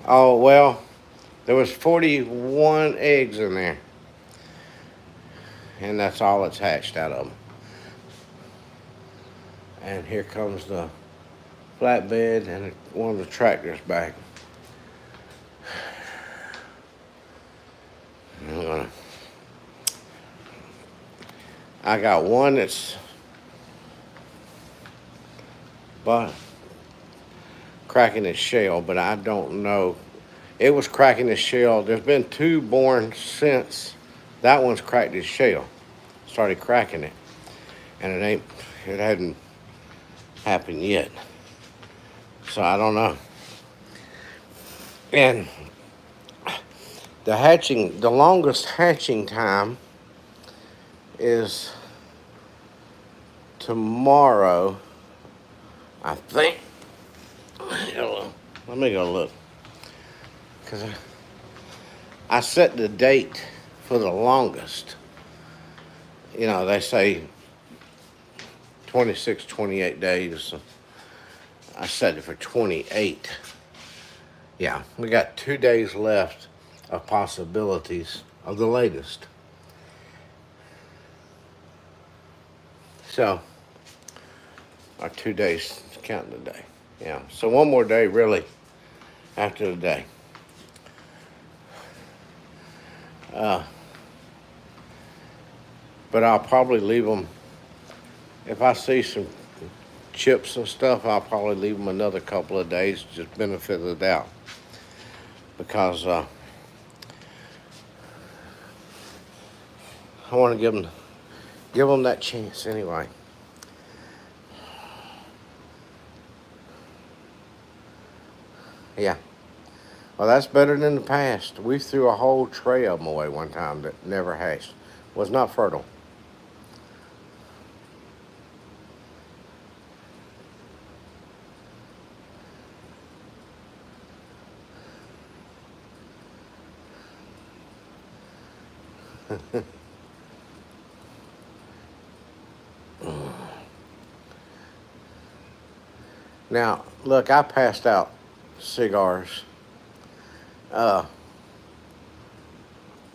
Oh, well, there was 41 eggs in there. And that's all that's hatched out of them. And here comes the flatbed and one of the tractors back. I got one that's cracking its shell, but I don't know. It was cracking its shell. There's been two born since. That one's cracked its shell. Started cracking it. And it hadn't happened yet. So I don't know. And the longest hatching time is tomorrow, I think. Let me go look. Because I set the date for the longest. You know, they say 26, 28 days. I set it for 28. Yeah, we got 2 days left of possibilities of the latest. So, our 2 days counting today. Yeah, so one more day really after the day. Uh, but I'll probably leave them, if I see some chips and stuff, I'll probably leave them another couple of days, just benefit of the doubt. Because I want to give them that chance anyway. Yeah. Well, that's better than the past. We threw a whole tray of them away one time that never hatched. Was not fertile. Now, look, I passed out cigars uh,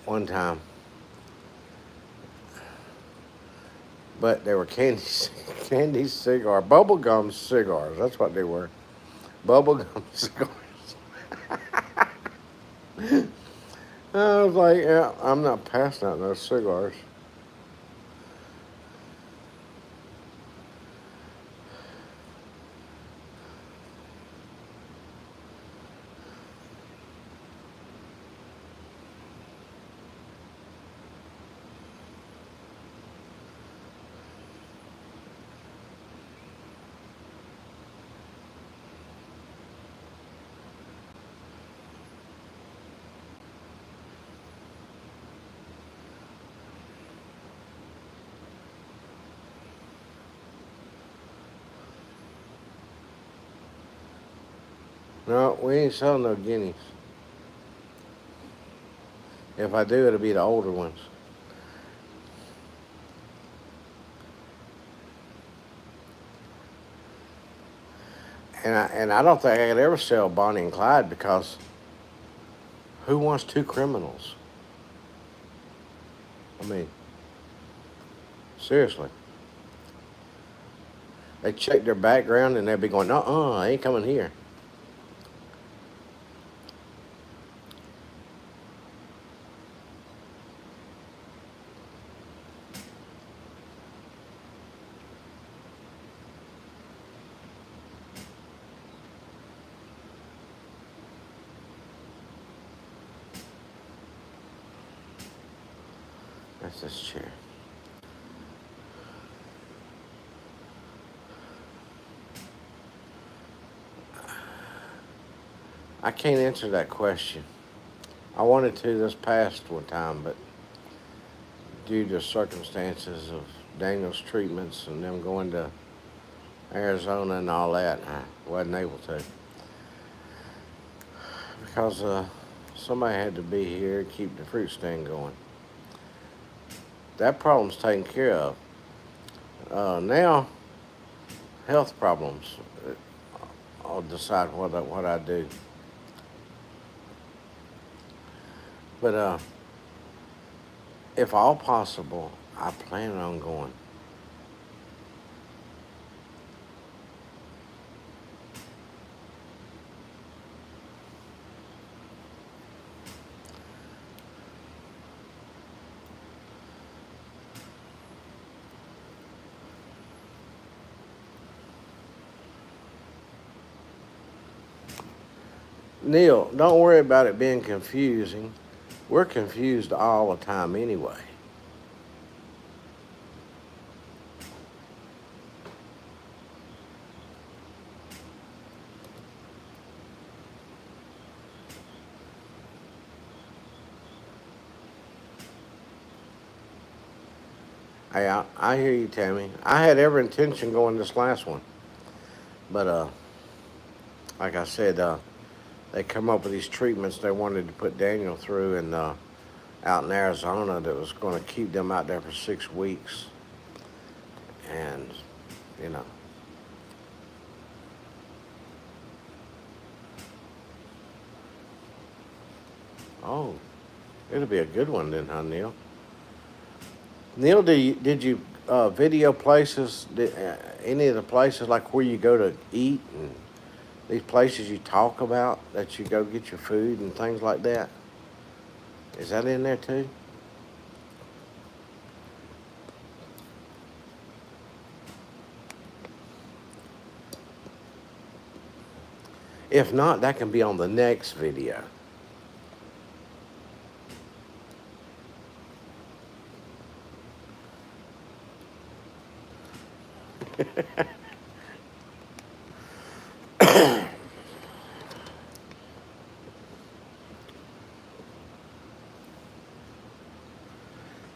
one time, but they were candy candy cigar, bubblegum cigars. That's what they were, bubblegum cigars. I was like, yeah, I'm not passing out those cigars. No, we ain't selling no guineas. If I do, it'll be the older ones. And I don't think I could ever sell Bonnie and Clyde because who wants two criminals? I mean, seriously. They check their background and they'll be going, I ain't coming here. That's this chair. I can't answer that question. I wanted to this past one time, but due to circumstances of Daniel's treatments and them going to Arizona and all that, I wasn't able to. Because somebody had to be here to keep the fruit stand going. That problem's taken care of. Now, health problems. I'll decide what I do. But if all possible, I plan on going. Neil, don't worry about it being confusing. We're confused all the time anyway. Hey, I hear you, Tammy. I had every intention going this last one, but like I said, they come up with these treatments they wanted to put Daniel through, and out in Arizona that was going to keep them out there for 6 weeks, and you know, Oh, it'll be a good one then, huh, Neil? Neil, did you video places? Any of the places like where you go to eat and these places you talk about that you go get your food and things like that? Is that in there too? If not, that can be on the next video.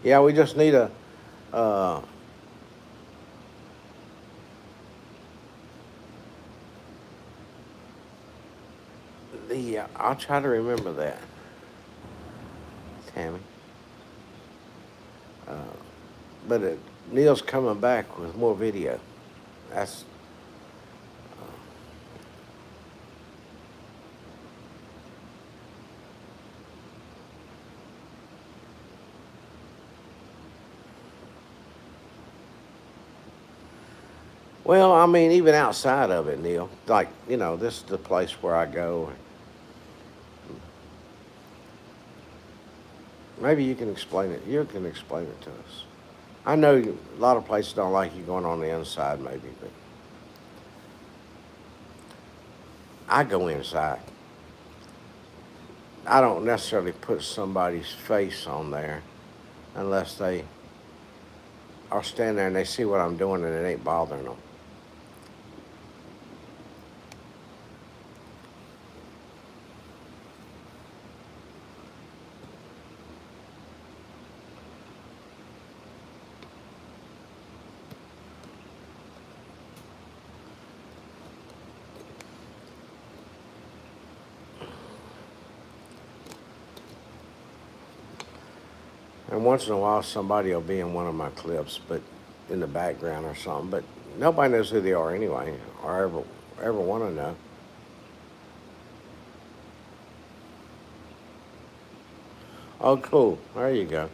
Yeah, we just need a. Uh, I'll try to remember that, Tammy. Uh, but Neil's coming back with more video. That's well, I mean, even outside of it, Neil. Like this is the place where I go. Maybe you can explain it. You can explain it to us. I know a lot of places don't like you going on the inside, maybe, but I go inside. I don't necessarily put somebody's face on there unless they are standing there and they see what I'm doing and it ain't bothering them. And once in a while, somebody will be in one of my clips, but in the background or something. But nobody knows who they are anyway, or ever want to know. Oh, cool. There you go.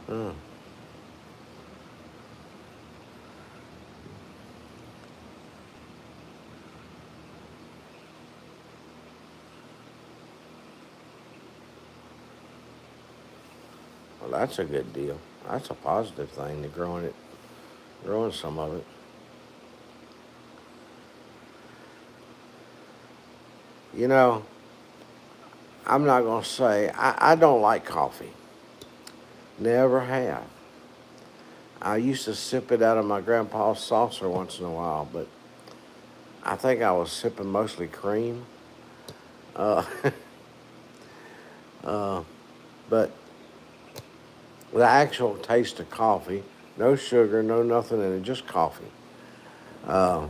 Hmm. Well, that's a good deal. That's a positive thing. They're growing some of it. You know, I'm not gonna say I don't like coffee. Never have. I used to sip it out of my grandpa's saucer once in a while, but I think I was sipping mostly cream. Uh, uh, but the actual taste of coffee, no sugar, no nothing in it, just coffee. Uh,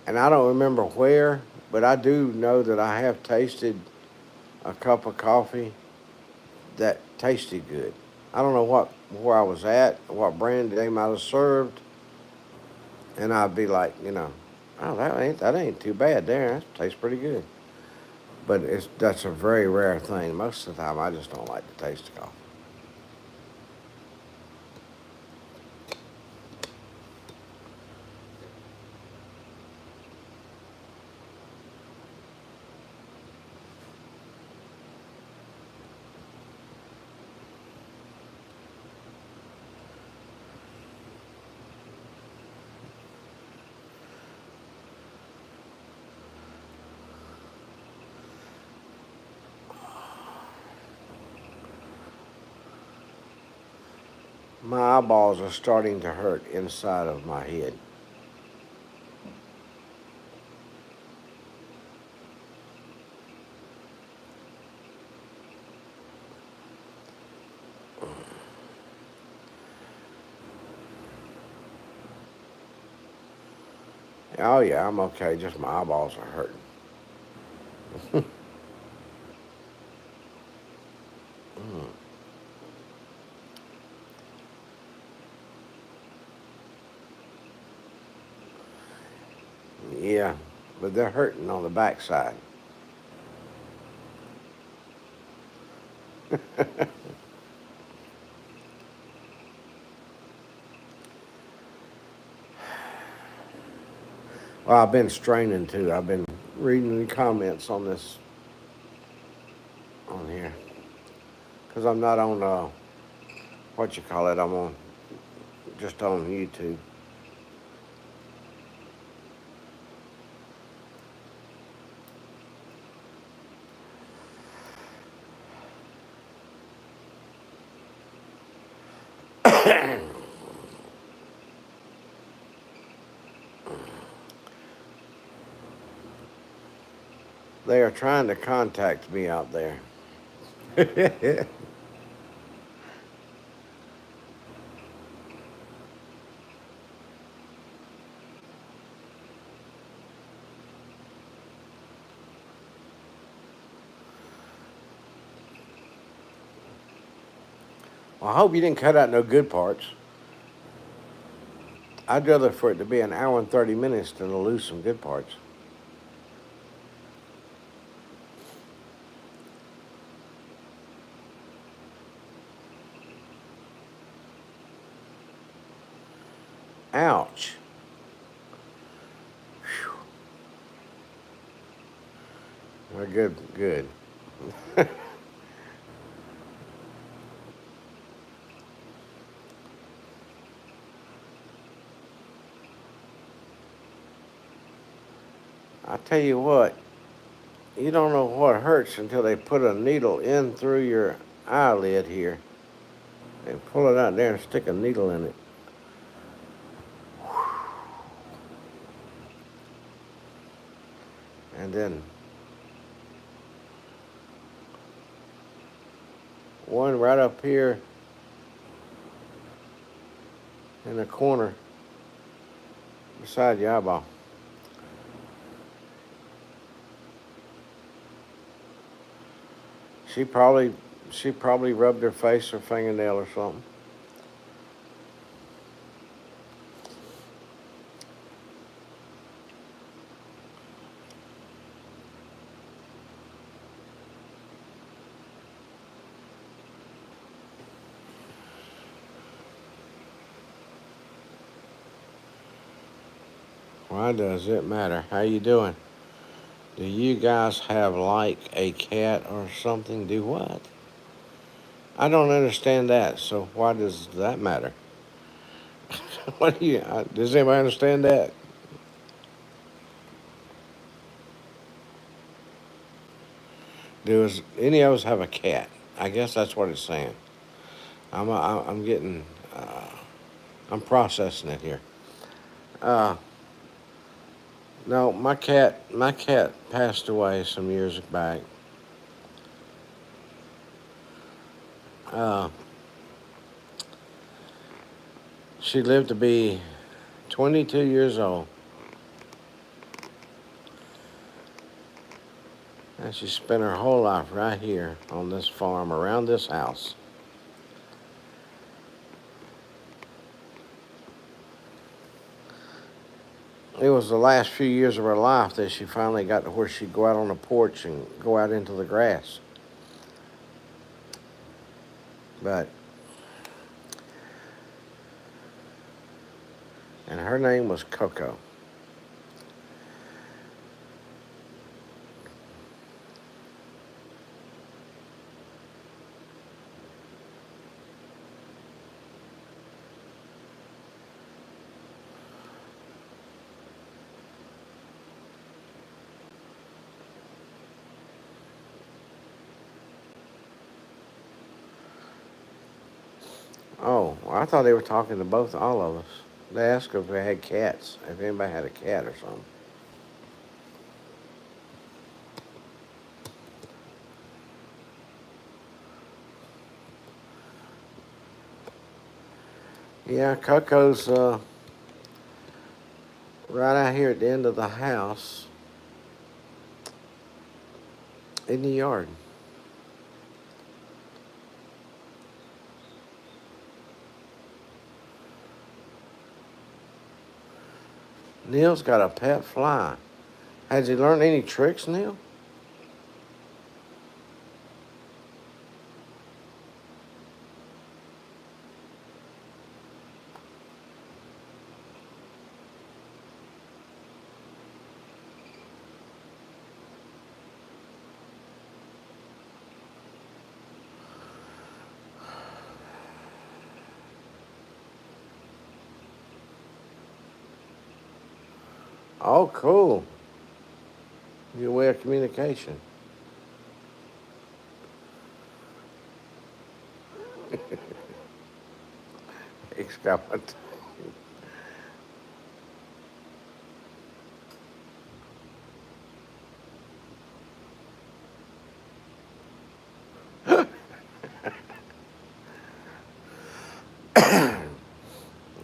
and I don't remember where, but I do know that I have tasted a cup of coffee that tasted good. I don't know where I was at, what brand they might have served, and I'd be like, oh that ain't too bad there. That tastes pretty good. But that's a very rare thing. Most of the time, I just don't like the taste of coffee. My eyeballs are starting to hurt inside of my head. Oh yeah, I'm okay. Just my eyeballs are hurting. Yeah, but they're hurting on the backside. Well, I've been straining too. I've been reading the comments on this on here because I'm not on what you call it. I'm on just on YouTube. They are trying to contact me out there. Well, I hope you didn't cut out no good parts. I'd rather for it to be an hour and 30 minutes than to lose some good parts. Ouch. Whew. Well, good, good. I tell you what, you don't know what hurts until they put a needle in through your eyelid here and pull it out there and stick a needle in it. And then one right up here in the corner beside your eyeball. She probably she probably rubbed her face or fingernail or something. Why does it matter? How you doing? Do you guys have like a cat or something? Do what? I don't understand that. So why does that matter? What do you? Does anybody understand that? Does any of us have a cat? I guess that's what it's saying. I'm getting. I'm processing it here. Uh, no, my cat passed away some years back. Uh, she lived to be 22 years old, and she spent her whole life right here on this farm around this house. It was the last few years of her life that she finally got to where she'd go out on the porch and go out into the grass. But, and her name was Coco. Oh, well, I thought they were talking to all of us. They asked if we had cats, if anybody had a cat or something. Yeah, Coco's right out here at the end of the house in the yard. Neil's got a pet fly. Has he learned any tricks, Neil? Oh, cool. Your way of communication. He's got one.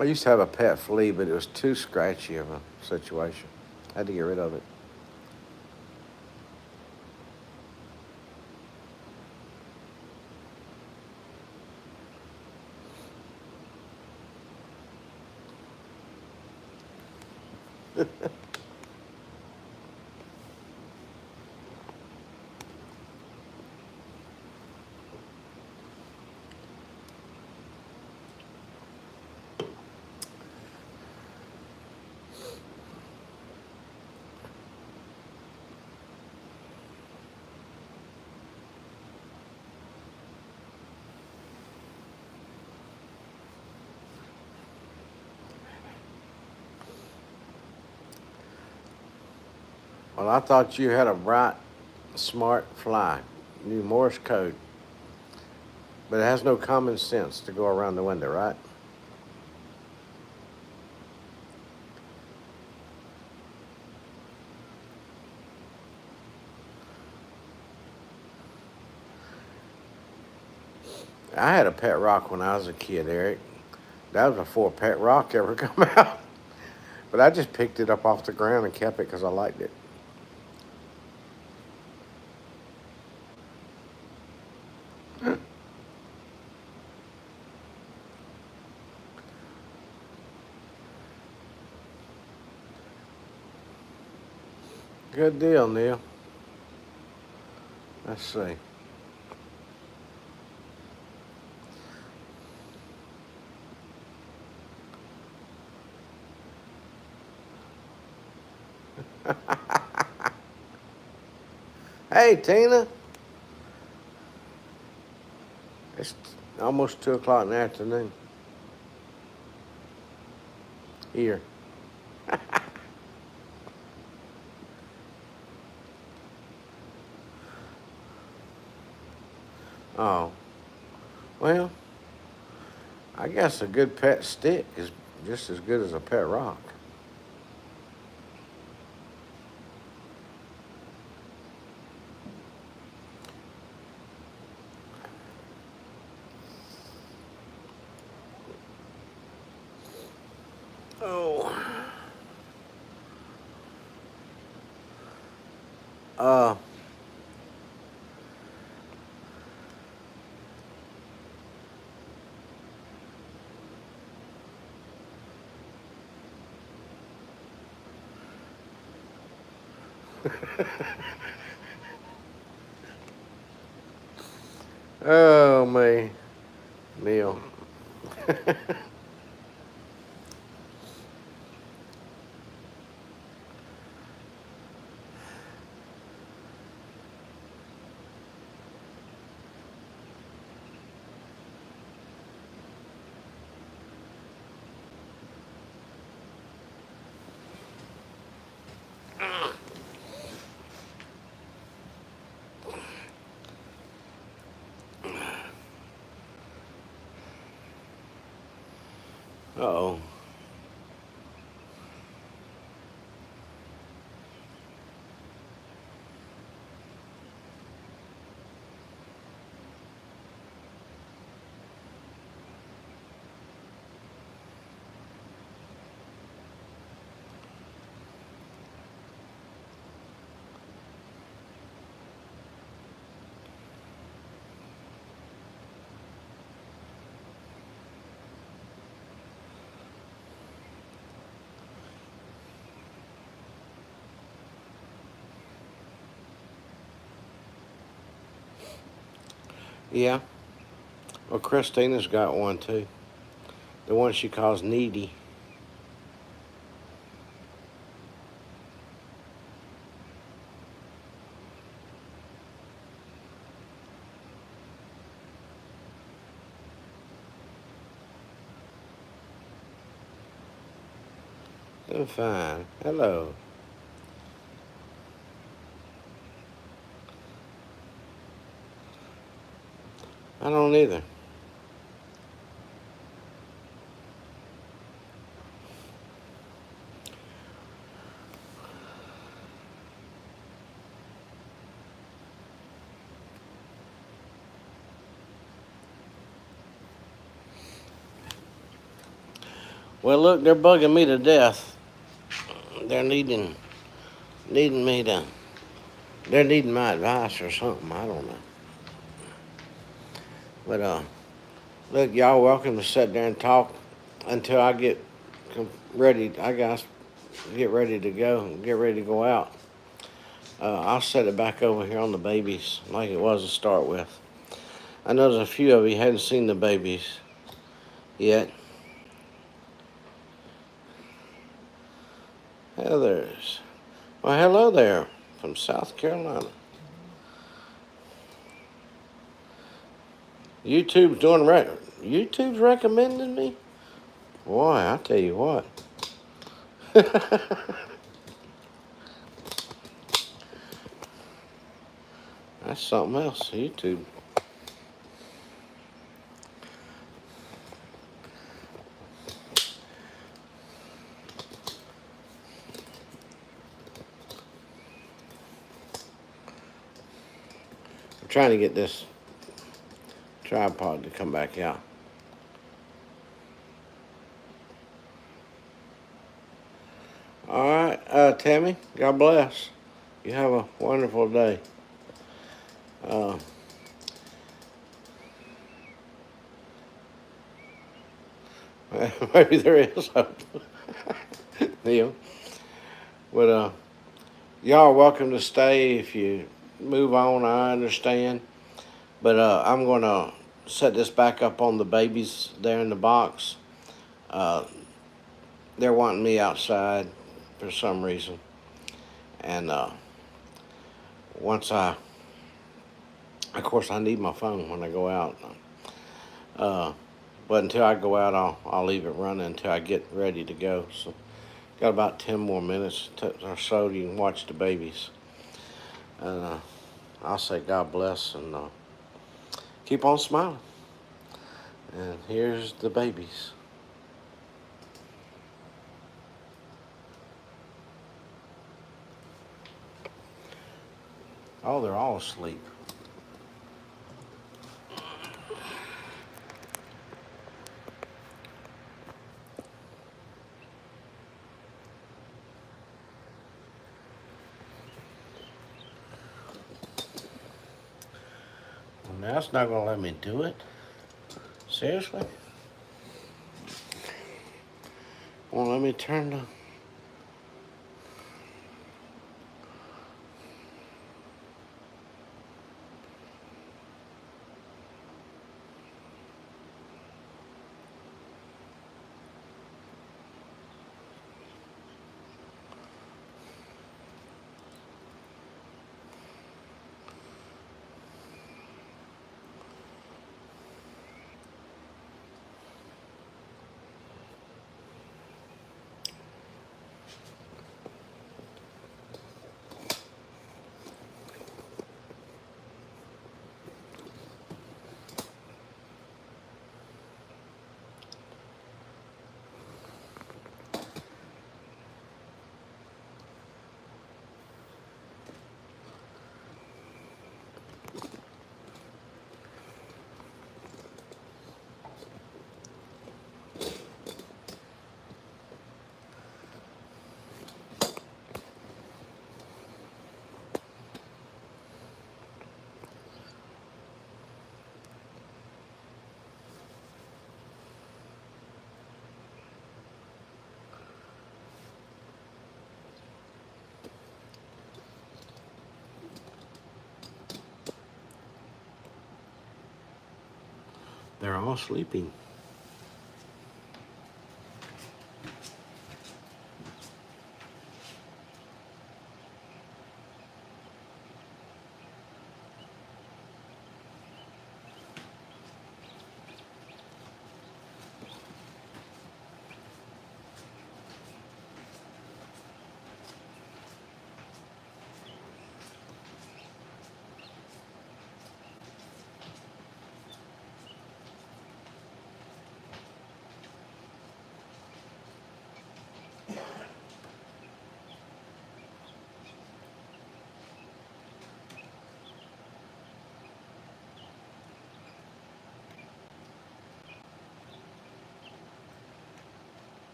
I used to have a pet flea, but it was too scratchy of a situation. I had to get rid of it. Well, I thought you had a bright, smart fly. Knew Morse code, but it has no common sense to go around the window, right? I had a pet rock when I was a kid, Eric. That was before pet rock ever come out. But I just picked it up off the ground and kept it because I liked it. Good deal, Neil. Let's see. Hey, Tina. It's almost 2 o'clock in the afternoon. Here. Oh, well, I guess a good pet stick is just as good as a pet rock. Oh. Uh, oh, me, Neil. Uh-oh. Yeah. Well, Christina's got one too. The one she calls Needy. I'm fine. Hello. I don't either. Well, look, they're bugging me to death. They're needing me to. They're needing my advice or something. I don't know. But look, y'all welcome to sit there and talk until I get ready. I got to get ready to go. Get ready to go out. I'll set it back over here on the babies like it was to start with. I know there's a few of you hadn't seen the babies yet. Heather's. Well, hello there from South Carolina. YouTube's recommending me? Boy, I tell you what. That's something else, YouTube. I'm trying to get this tripod to come back out. All right, Tammy, God bless. You have a wonderful day. Uh, maybe there is hope. Neil. But y'all are welcome to stay if you move on. I understand. But I'm going to set this back up on the babies there in the box. Uh, they're wanting me outside for some reason. And once of course, I need my phone when I go out. Uh, but until I go out, I'll leave it running until I get ready to go. So, got about 10 more minutes or so. You can watch the babies. And I'll say God bless and keep on smiling. And here's the babies. Oh, they're all asleep. Well, now it's not going to let me do it. Seriously? Won't let me turn the. They're all sleeping.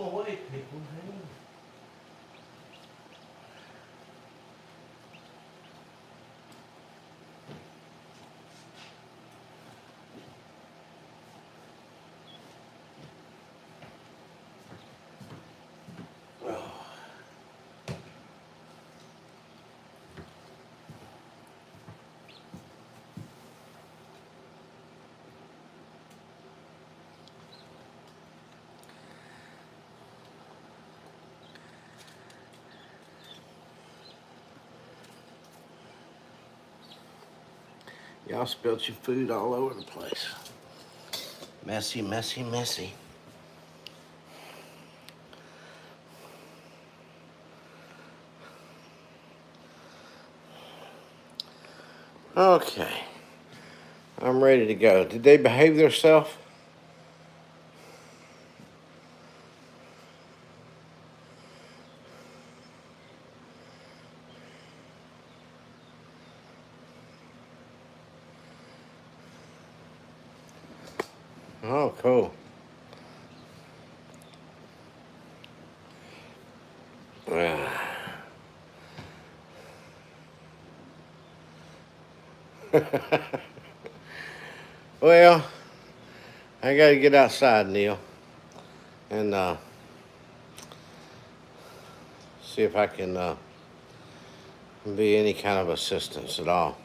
them away, people. Y'all spilled your food all over the place. Messy, messy, messy. Okay. I'm ready to go. Did they behave themselves? Oh, cool. Well, I got to get outside, Neil, and see if I can be any kind of assistance at all.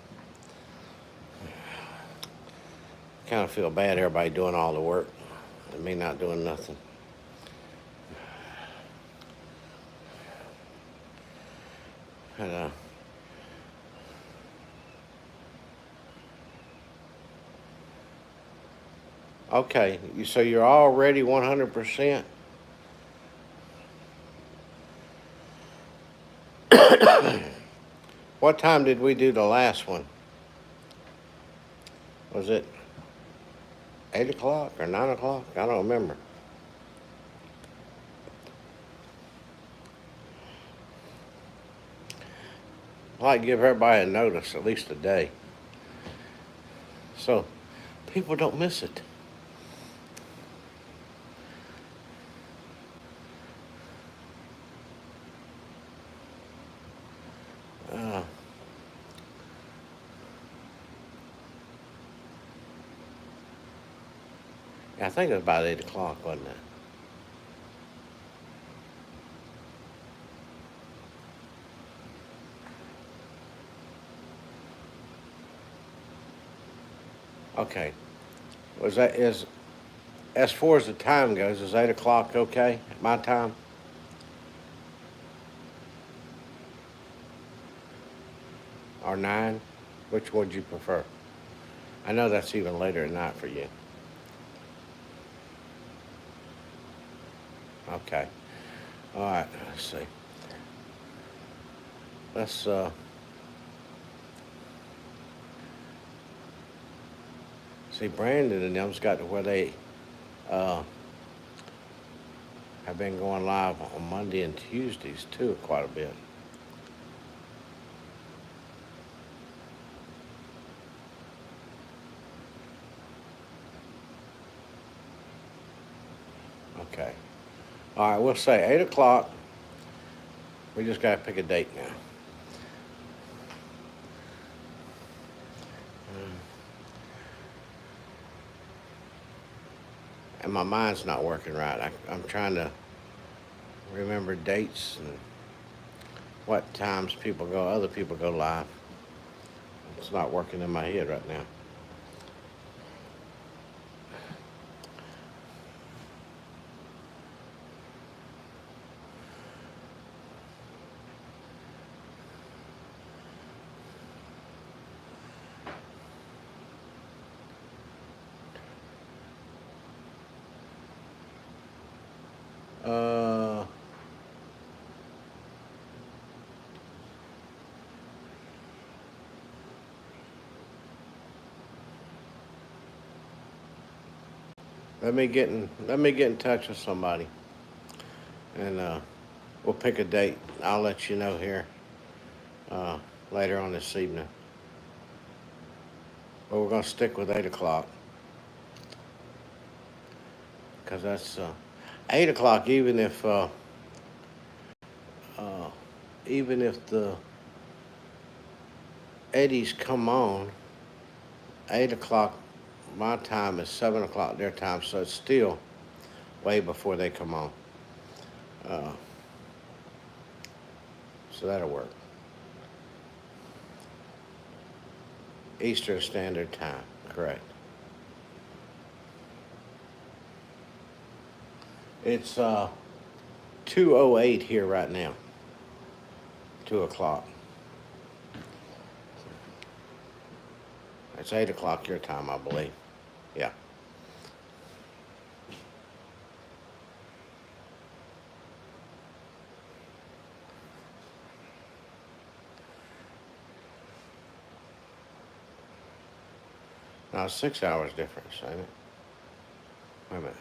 Kind of feel bad everybody doing all the work and me not doing nothing. And, okay, so you're already 100%? What time did we do the last one? Was it 8 o'clock or 9 o'clock? I don't remember. I like to give everybody a notice, at least a day, so people don't miss it. Uh, I think it was about 8 o'clock, wasn't it? Okay. Was that is as far as the time goes? Is 8 o'clock okay? My time? Or 9? Which would you prefer? I know that's even later at night for you. Okay. All right. Let's see. Let's see. Brandon and them's got to where they uh, have been going live on Monday and Tuesdays too, quite a bit. Okay. All right. We'll say 8 o'clock. We just got to pick a date now. And my mind's not working right. I'm trying to remember dates and what times other people go live. It's not working in my head right now. Uh, let me get in touch with somebody, and we'll pick a date. I'll let you know here uh, later on this evening. But we're gonna stick with 8 o'clock because that's 8 o'clock, uh, even if the Eddies come on, 8 o'clock my time is 7 o'clock their time, so it's still way before they come on. Uh, so that'll work. Eastern Standard Time, correct. It's 2:08 here right now. 2 o'clock. It's 8 o'clock your time, I believe. Yeah. Now 6 hours difference, ain't it? Wait a minute.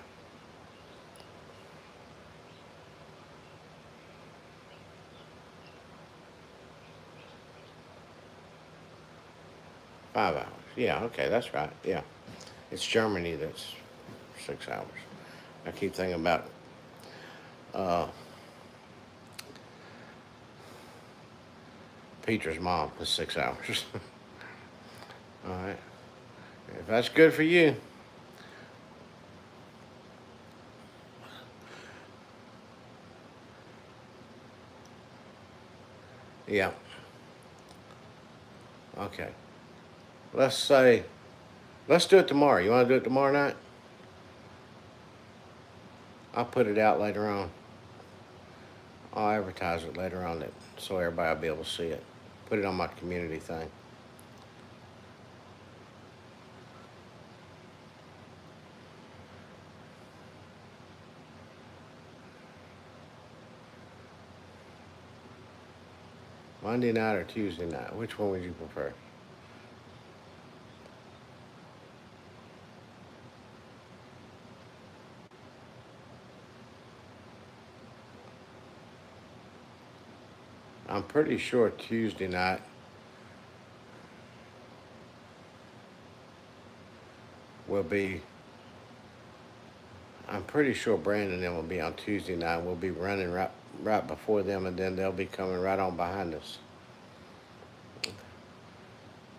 5 hours. Yeah, okay, that's right. Yeah. It's Germany that's 6 hours. I keep thinking about uh, Peter's mom was 6 hours. All right. If that's good for you. Yeah. Okay. Let's do it tomorrow. You want to do it tomorrow night? I'll put it out later on. I'll advertise it later on so everybody will be able to see it. Put it on my community thing. Monday night or Tuesday night? Which one would you prefer? I'm pretty sure Tuesday night will be. I'm pretty sure Brandon and them will be on Tuesday night. We'll be running right before them, and then they'll be coming right on behind us.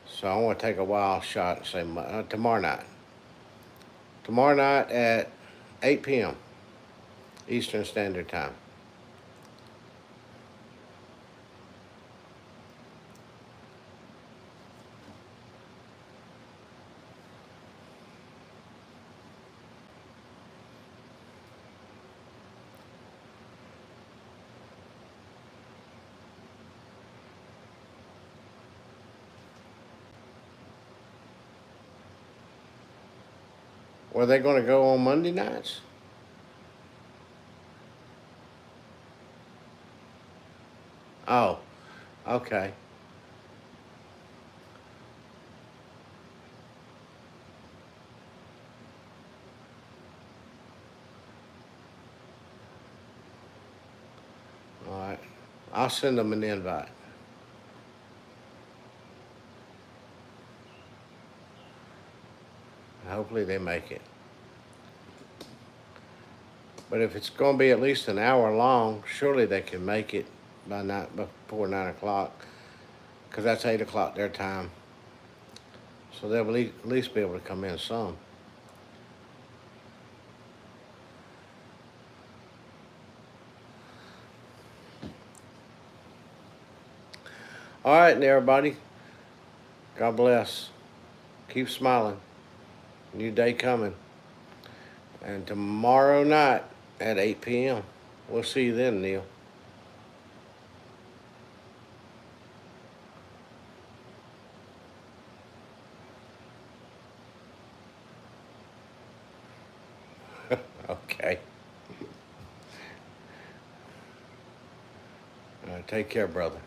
So I want to take a wild shot and say tomorrow night. Tomorrow night at 8 p.m. Eastern Standard Time. Were they going to go on Monday nights? Oh, okay. All right. I'll send them an invite. Hopefully they make it. But if it's going to be at least an hour long, surely they can make it before 9 o'clock, because that's 8 o'clock their time. So they'll at least be able to come in some. All right, everybody. God bless. Keep smiling. New day coming. And tomorrow night at 8 p.m. We'll see you then, Neil. Okay. Take care, brother.